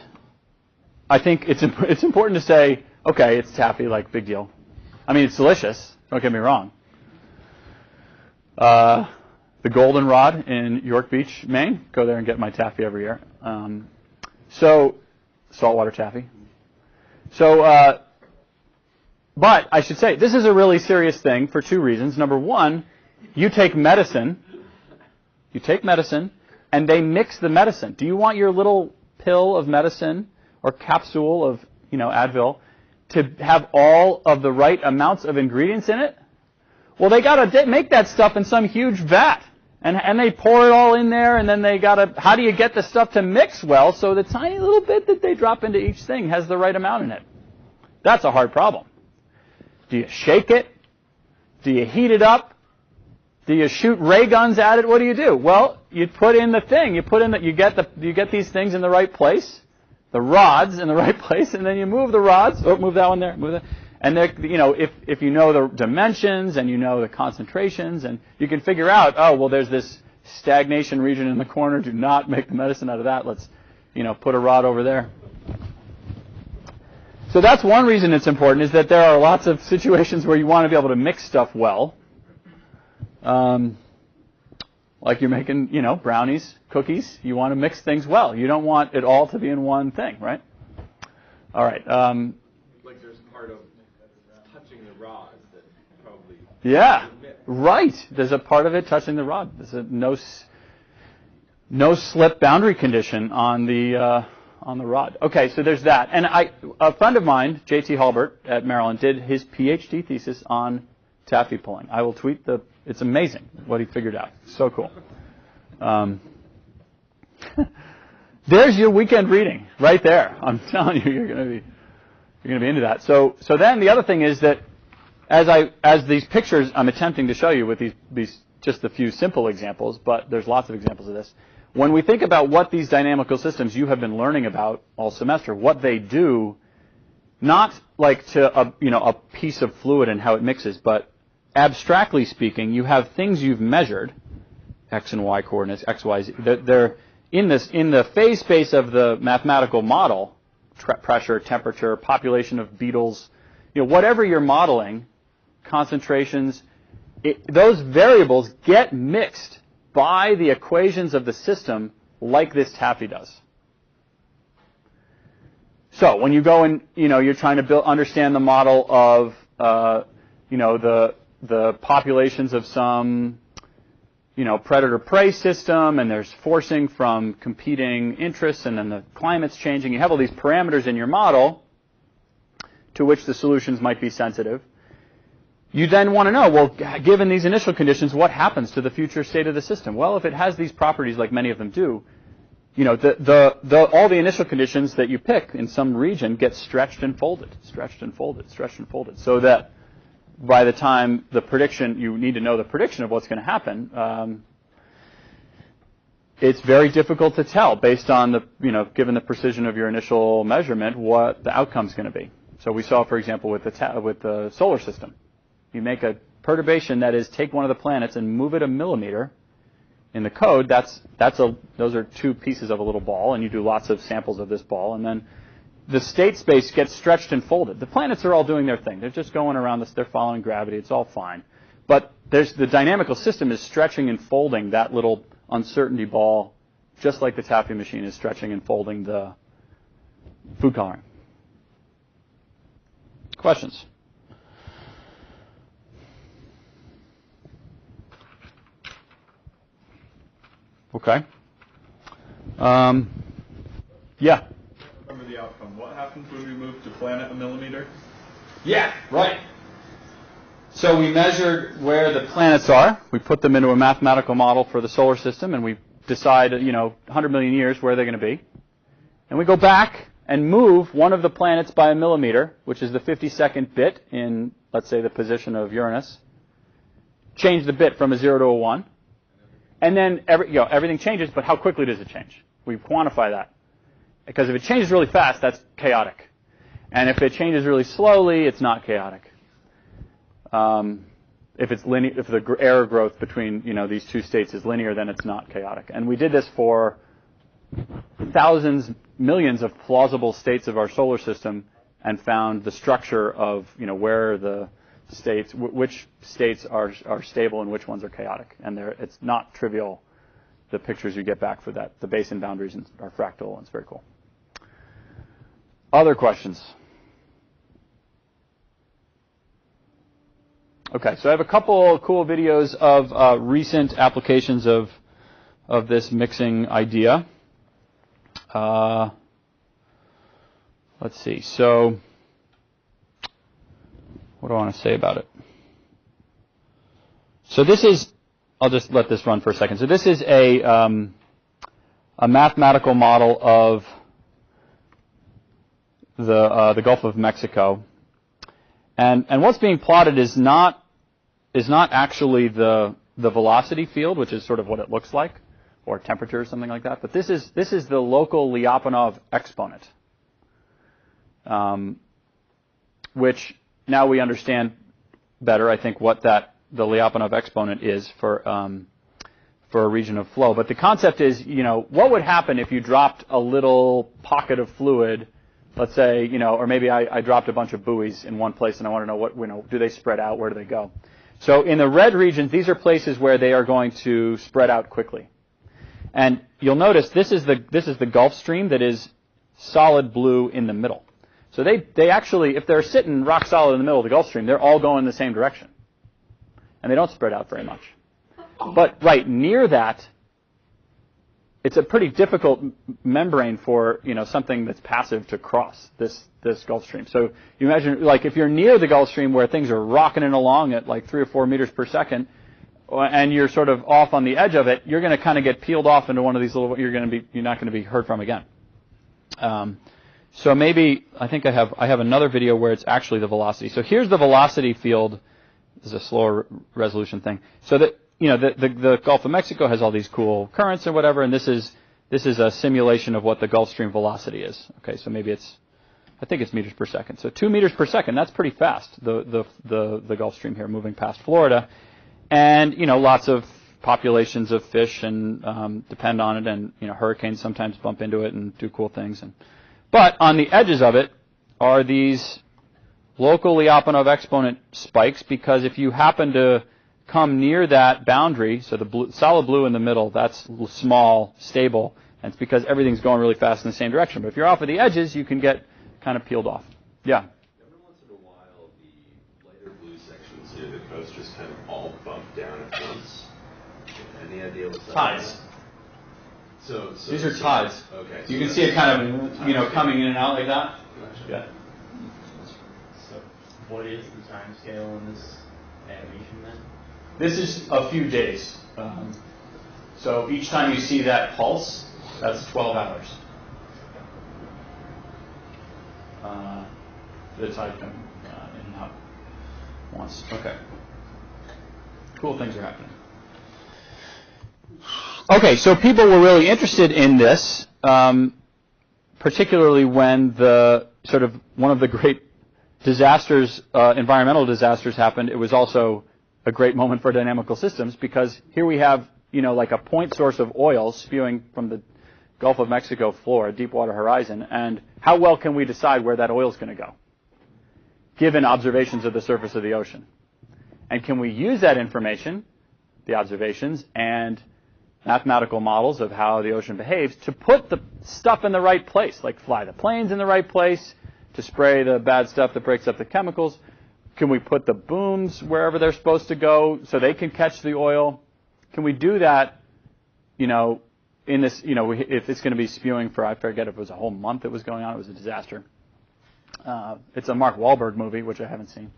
I think it's important to say, okay, it's taffy, like, big deal. I mean, it's delicious. Don't get me wrong. The Goldenrod in York Beach, Maine. Go there and get my taffy every year. So saltwater taffy. So, but I should say, this is a really serious thing for two reasons. Number one, you take medicine, and they mix the medicine. Do you want your little pill of medicine or capsule of, Advil to have all of the right amounts of ingredients in it? Well, they got to make that stuff in some huge vat. And they pour it all in there, and then how do you get the stuff to mix well so the tiny little bit that they drop into each thing has the right amount in it? That's a hard problem. Do you shake it? Do you heat it up? Do you shoot ray guns at it? What do you do? Well, you put in the thing. You get these things in the right place, the rods in the right place, and then you move the rods. Oh, move that one there. Move that. And if you know the dimensions and you know the concentrations, and you can figure out, oh, well, there's this stagnation region in the corner. Do not make the medicine out of that. Let's, put a rod over there. So that's one reason it's important, is that there are lots of situations where you want to be able to mix stuff well. Like you're making, brownies, cookies. You want to mix things well. You don't want it all to be in one thing, right? All right. Like there's part of touching the rods that probably... Yeah, right. There's a part of it touching the rod. There's a no slip boundary condition on the rod. Okay, so there's that. And a friend of mine, J.T. Halbert at Maryland, did his PhD thesis on taffy pulling. I will tweet it's amazing what he figured out. So cool. There's your weekend reading right there. I'm telling you, you're going to be into that. So then the other thing is that as these pictures I'm attempting to show you with these just a few simple examples, but there's lots of examples of this. When we think about what these dynamical systems you have been learning about all semester, what they do, not like to a piece of fluid and how it mixes, but abstractly speaking, you have things you've measured, x and y coordinates, x, y, z. They're in the phase space of the mathematical model, pressure, temperature, population of beetles, whatever you're modeling, concentrations, those variables get mixed by the equations of the system like this taffy does. So when you go and you're trying to understand the model of the populations of some predator-prey system, and there's forcing from competing interests, and then the climate's changing. You have all these parameters in your model to which the solutions might be sensitive. You then want to know, well, given these initial conditions, what happens to the future state of the system? Well, if it has these properties, like many of them do, all the initial conditions that you pick in some region get stretched and folded, so that by the time you need to know the prediction of what's going to happen, it's very difficult to tell based on given the precision of your initial measurement, what the outcome's going to be. So we saw, for example, with the solar system. You make a perturbation that is take one of the planets and move it a millimeter. In the code, those are two pieces of a little ball, and you do lots of samples of this ball, and then the state space gets stretched and folded. The planets are all doing their thing. They're just going around this. They're following gravity. It's all fine. But the dynamical system is stretching and folding that little uncertainty ball, just like the taffy machine is stretching and folding the food coloring. Questions? Okay. Yeah. happens when we move the planet a millimeter? Yeah, right. So we measured where the planets are. We put them into a mathematical model for the solar system, and we decide, 100 million years where they're going to be. And we go back and move one of the planets by a millimeter, which is the 52nd bit in, let's say, the position of Uranus. Change the bit from a 0 to a 1. And then everything changes, but how quickly does it change? We quantify that. Because if it changes really fast, that's chaotic. And if it changes really slowly, it's not chaotic. If it's linear, if the error growth between these two states is linear, then it's not chaotic. And we did this for thousands, millions of plausible states of our solar system, and found the structure of where the states, which states are stable and which ones are chaotic. And it's not trivial, the pictures you get back for that. The basin boundaries are fractal, and it's very cool. Other questions? Okay, so I have a couple cool videos of recent applications of this mixing idea. Let's see. So, what do I want to say about it? So this is, I'll just let this run for a second. So this is a mathematical model of the Gulf of Mexico, and what's being plotted is not actually the velocity field, which is sort of what it looks like, or temperature or something like that. But this is the local Lyapunov exponent, which now we understand better, I think, what the Lyapunov exponent is for a region of flow. But the concept is, what would happen if you dropped a little pocket of fluid, let's say, or maybe I dropped a bunch of buoys in one place and I want to know what, do they spread out? Where do they go? So in the red regions, these are places where they are going to spread out quickly. And you'll notice this is the Gulf Stream that is solid blue in the middle. So they actually, if they're sitting rock solid in the middle of the Gulf Stream, they're all going in the same direction. And they don't spread out very much. But right near that, it's a pretty difficult membrane for something that's passive to cross this Gulf Stream. So you imagine, like, if you're near the Gulf Stream where things are rocketing along at like 3 or 4 meters per second, and you're sort of off on the edge of it, you're going to kind of get peeled off into one of these little. You're not going to be heard from again. So maybe I think I have another video where it's actually the velocity. So here's the velocity field. This is a slower resolution thing. So that the Gulf of Mexico has all these cool currents or whatever, and this is a simulation of what the Gulf Stream velocity is. Okay, so maybe I think it's meters per second. So 2 meters per second, that's pretty fast. The Gulf Stream here moving past Florida, and lots of populations of fish and depend on it, and hurricanes sometimes bump into it and do cool things. But on the edges of it are these local Lyapunov exponent spikes, because if you happen to come near that boundary, so the solid blue in the middle, that's small, stable, and it's because everything's going really fast in the same direction. But if you're off of the edges, you can get kind of peeled off. Yeah? Every once in a while, the lighter blue sections near the coast just kind of all bump down at once. Any idea what's that? Tides. So These are tides. Okay. You can see it kind of coming in and out like that. Gotcha. Yeah. So, what is the time scale in this animation then? This is a few days. So each time you see that pulse, that's 12 hours. The tide coming in and out once. Okay. Cool things are happening. Okay, so people were really interested in this, particularly when one of the great disasters, environmental disasters happened. It was also a great moment for dynamical systems, because here we have, like a point source of oil spewing from the Gulf of Mexico floor, a deep water horizon, and how well can we decide where that oil is going to go, given observations of the surface of the ocean? And can we use that information, the observations, and mathematical models of how the ocean behaves to put the stuff in the right place, like fly the planes in the right place, to spray the bad stuff that breaks up the chemicals? Can we put the booms wherever they're supposed to go so they can catch the oil? Can we do that, in this, if it's going to be spewing for, I forget if it was a whole month it was going on, it was a disaster. It's a Mark Wahlberg movie, which I haven't seen.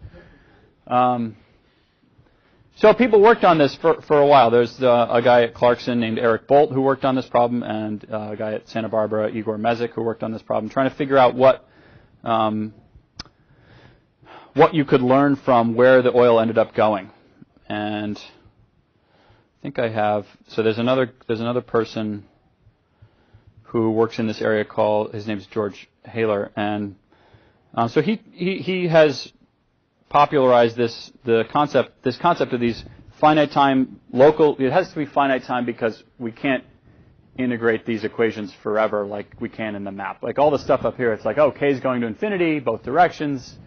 So people worked on this for a while. There's a guy at Clarkson named Eric Bolt who worked on this problem, and a guy at Santa Barbara, Igor Mezic, who worked on this problem, trying to figure out what you could learn from where the oil ended up going. And I think I have. So there's another person who works in this area his name's George Haler, and so he has popularized this concept of these finite time local. It has to be finite time because we can't integrate these equations forever like we can in the map. Like all the stuff up here, it's like, oh, k is going to infinity, both directions,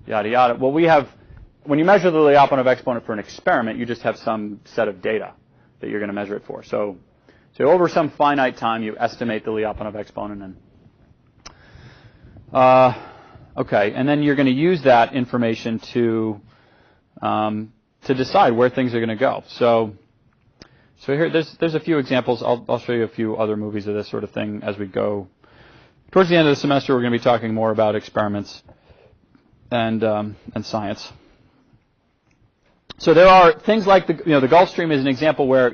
yada yada. Well, when you measure the Lyapunov exponent for an experiment, you just have some set of data that you're going to measure it for. So over some finite time, you estimate the Lyapunov exponent, and okay, and then you're going to use that information to decide where things are going to go. So here, there's a few examples. I'll show you a few other movies of this sort of thing as we go. Towards the end of the semester, we're going to be talking more about experiments and science. So there are things like the Gulf Stream is an example where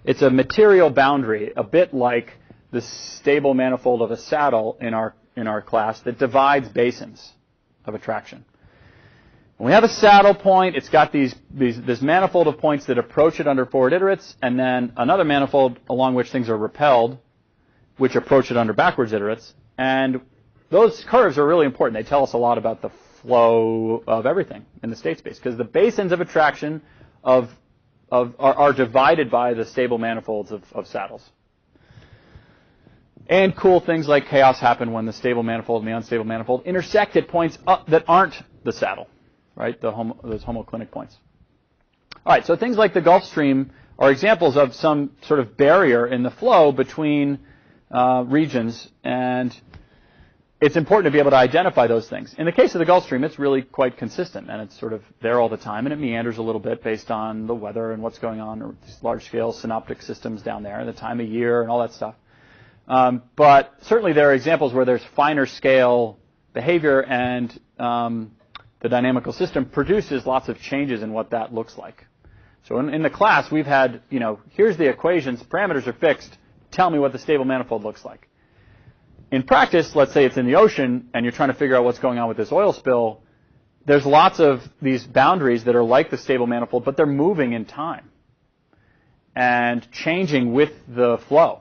it's a material boundary, a bit like the stable manifold of a saddle in our class that divides basins of attraction. When we have a saddle point, it's got this manifold of points that approach it under forward iterates, and then another manifold along which things are repelled, which approach it under backwards iterates. And those curves are really important. They tell us a lot about the flow of everything in the state space, because the basins of attraction are divided by the stable manifolds of saddles. And cool things like chaos happen when the stable manifold and the unstable manifold intersect at points that aren't the saddle, right? Those homoclinic points. All right, so things like the Gulf Stream are examples of some sort of barrier in the flow between regions, and it's important to be able to identify those things. In the case of the Gulf Stream, it's really quite consistent, and it's sort of there all the time, and it meanders a little bit based on the weather and what's going on, or large-scale synoptic systems down there, the time of year, and all that stuff. But certainly there are examples where there's finer scale behavior, and the dynamical system produces lots of changes in what that looks like. So in the class, we've had, here's the equations, parameters are fixed, tell me what the stable manifold looks like. In practice, let's say it's in the ocean, and you're trying to figure out what's going on with this oil spill, there's lots of these boundaries that are like the stable manifold, but they're moving in time and changing with the flow.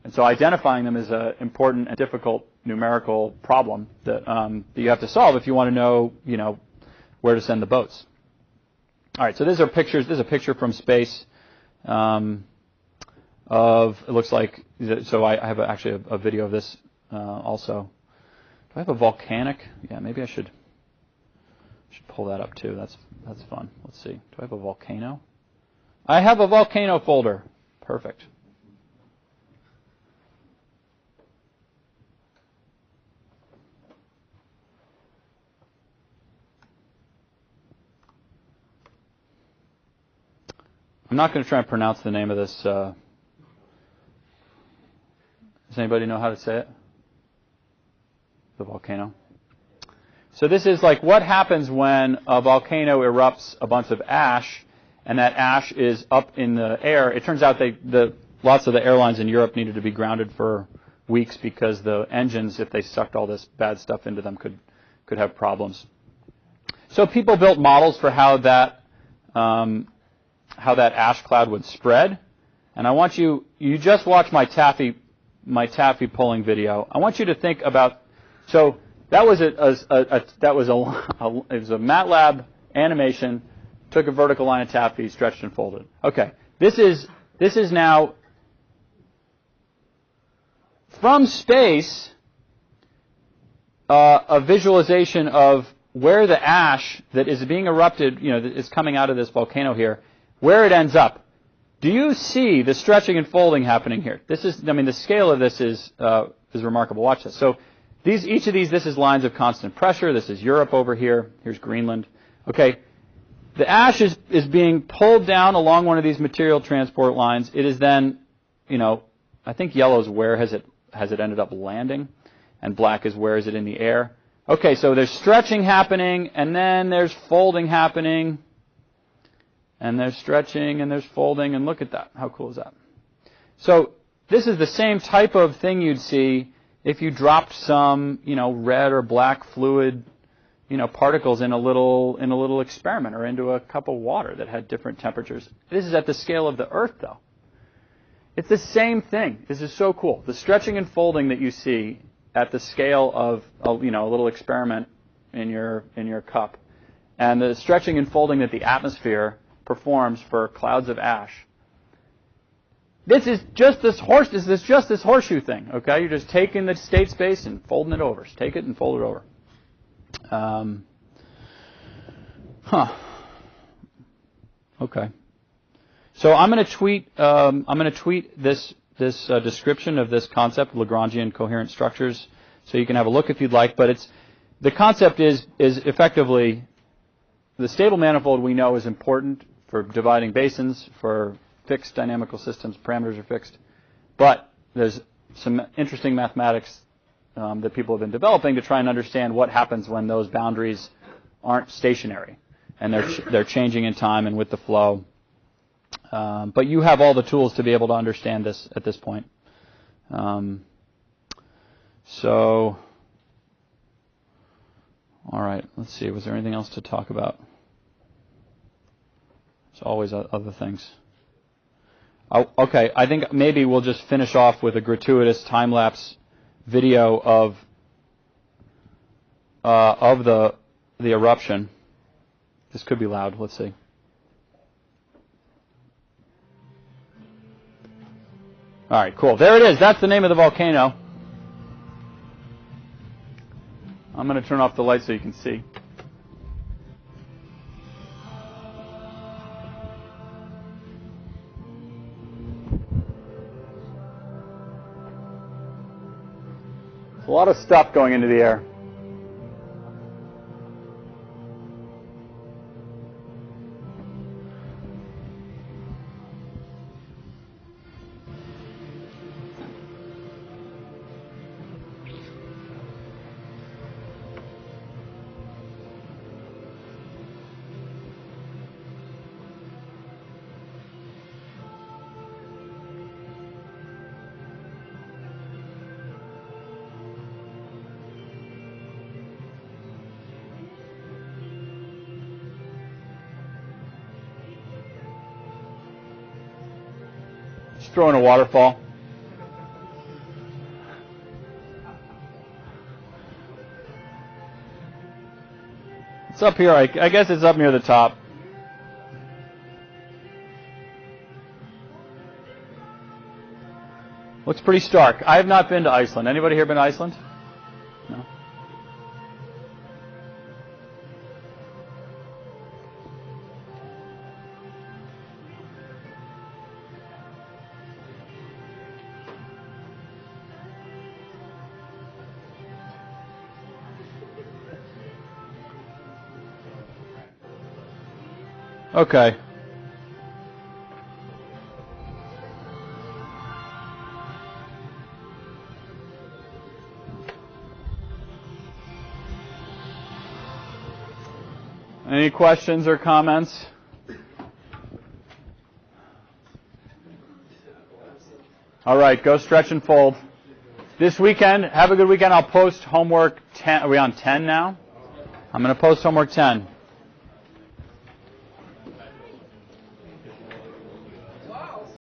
And so identifying them is an important and difficult numerical problem that you have to solve if you want to know, where to send the boats. All right, so these are pictures. This is a picture from space of, it looks like, so I have actually a video of this also. Do I have a volcanic? Yeah, maybe I should pull that up too. That's fun. Let's see. Do I have a volcano? I have a volcano folder. Perfect. I'm not going to try and pronounce the name of this. Does anybody know how to say it? The volcano. So this is like what happens when a volcano erupts a bunch of ash, and that ash is up in the air. It turns out lots of the airlines in Europe needed to be grounded for weeks because the engines, if they sucked all this bad stuff into them, could have problems. So people built models for how that ash cloud would spread. And I want you just watch my taffy pulling video. I want you to think about, so that was it was a MATLAB animation, took a vertical line of taffy, stretched and folded. Okay, this is now from space a visualization of where the ash that is being erupted, that is coming out of this volcano here, where it ends up. Do you see the stretching and folding happening here? The scale of this is remarkable. Watch this. So each of these, this is lines of constant pressure. This is Europe over here. Here's Greenland. Okay, the ash is being pulled down along one of these material transport lines. It is then, I think yellow is where has it ended up landing, and black is where is it in the air. Okay, so there's stretching happening, and then there's folding happening, and there's stretching, and there's folding, and look at that. How cool is that? So this is the same type of thing you'd see if you dropped some, red or black fluid, particles in a little experiment or into a cup of water that had different temperatures. This is at the scale of the Earth, though. It's the same thing. This is so cool. The stretching and folding that you see at the scale of a little experiment in your cup, and the stretching and folding that the atmosphere performs for clouds of ash. This is just this horseshoe thing. Okay, you're just taking the state space and folding it over. Just take it and fold it over. Okay. So I'm going to tweet this description of this concept, Lagrangian coherent structures, so you can have a look if you'd like. But the concept is effectively the stable manifold we know is important for dividing basins, for fixed dynamical systems. Parameters are fixed, but there's some interesting mathematics that people have been developing to try and understand what happens when those boundaries aren't stationary and they're changing in time and with the flow. But you have all the tools to be able to understand this at this point. So, all right, let's see. Was there anything else to talk about? There's always other things. Okay, I think maybe we'll just finish off with a gratuitous time-lapse video of the eruption. This could be loud. Let's see. All right, cool. There it is. That's the name of the volcano. I'm going to turn off the light so you can see. There's a lot of stuff going into the air. Throw in a waterfall. It's up here. I guess it's up near the top. Looks pretty stark. I have not been to Iceland. Anybody here been to Iceland? No. Okay. Any questions or comments? All right, go stretch and fold. This weekend, have a good weekend. I'll post homework 10. Are we on 10 now? I'm going to post homework 10.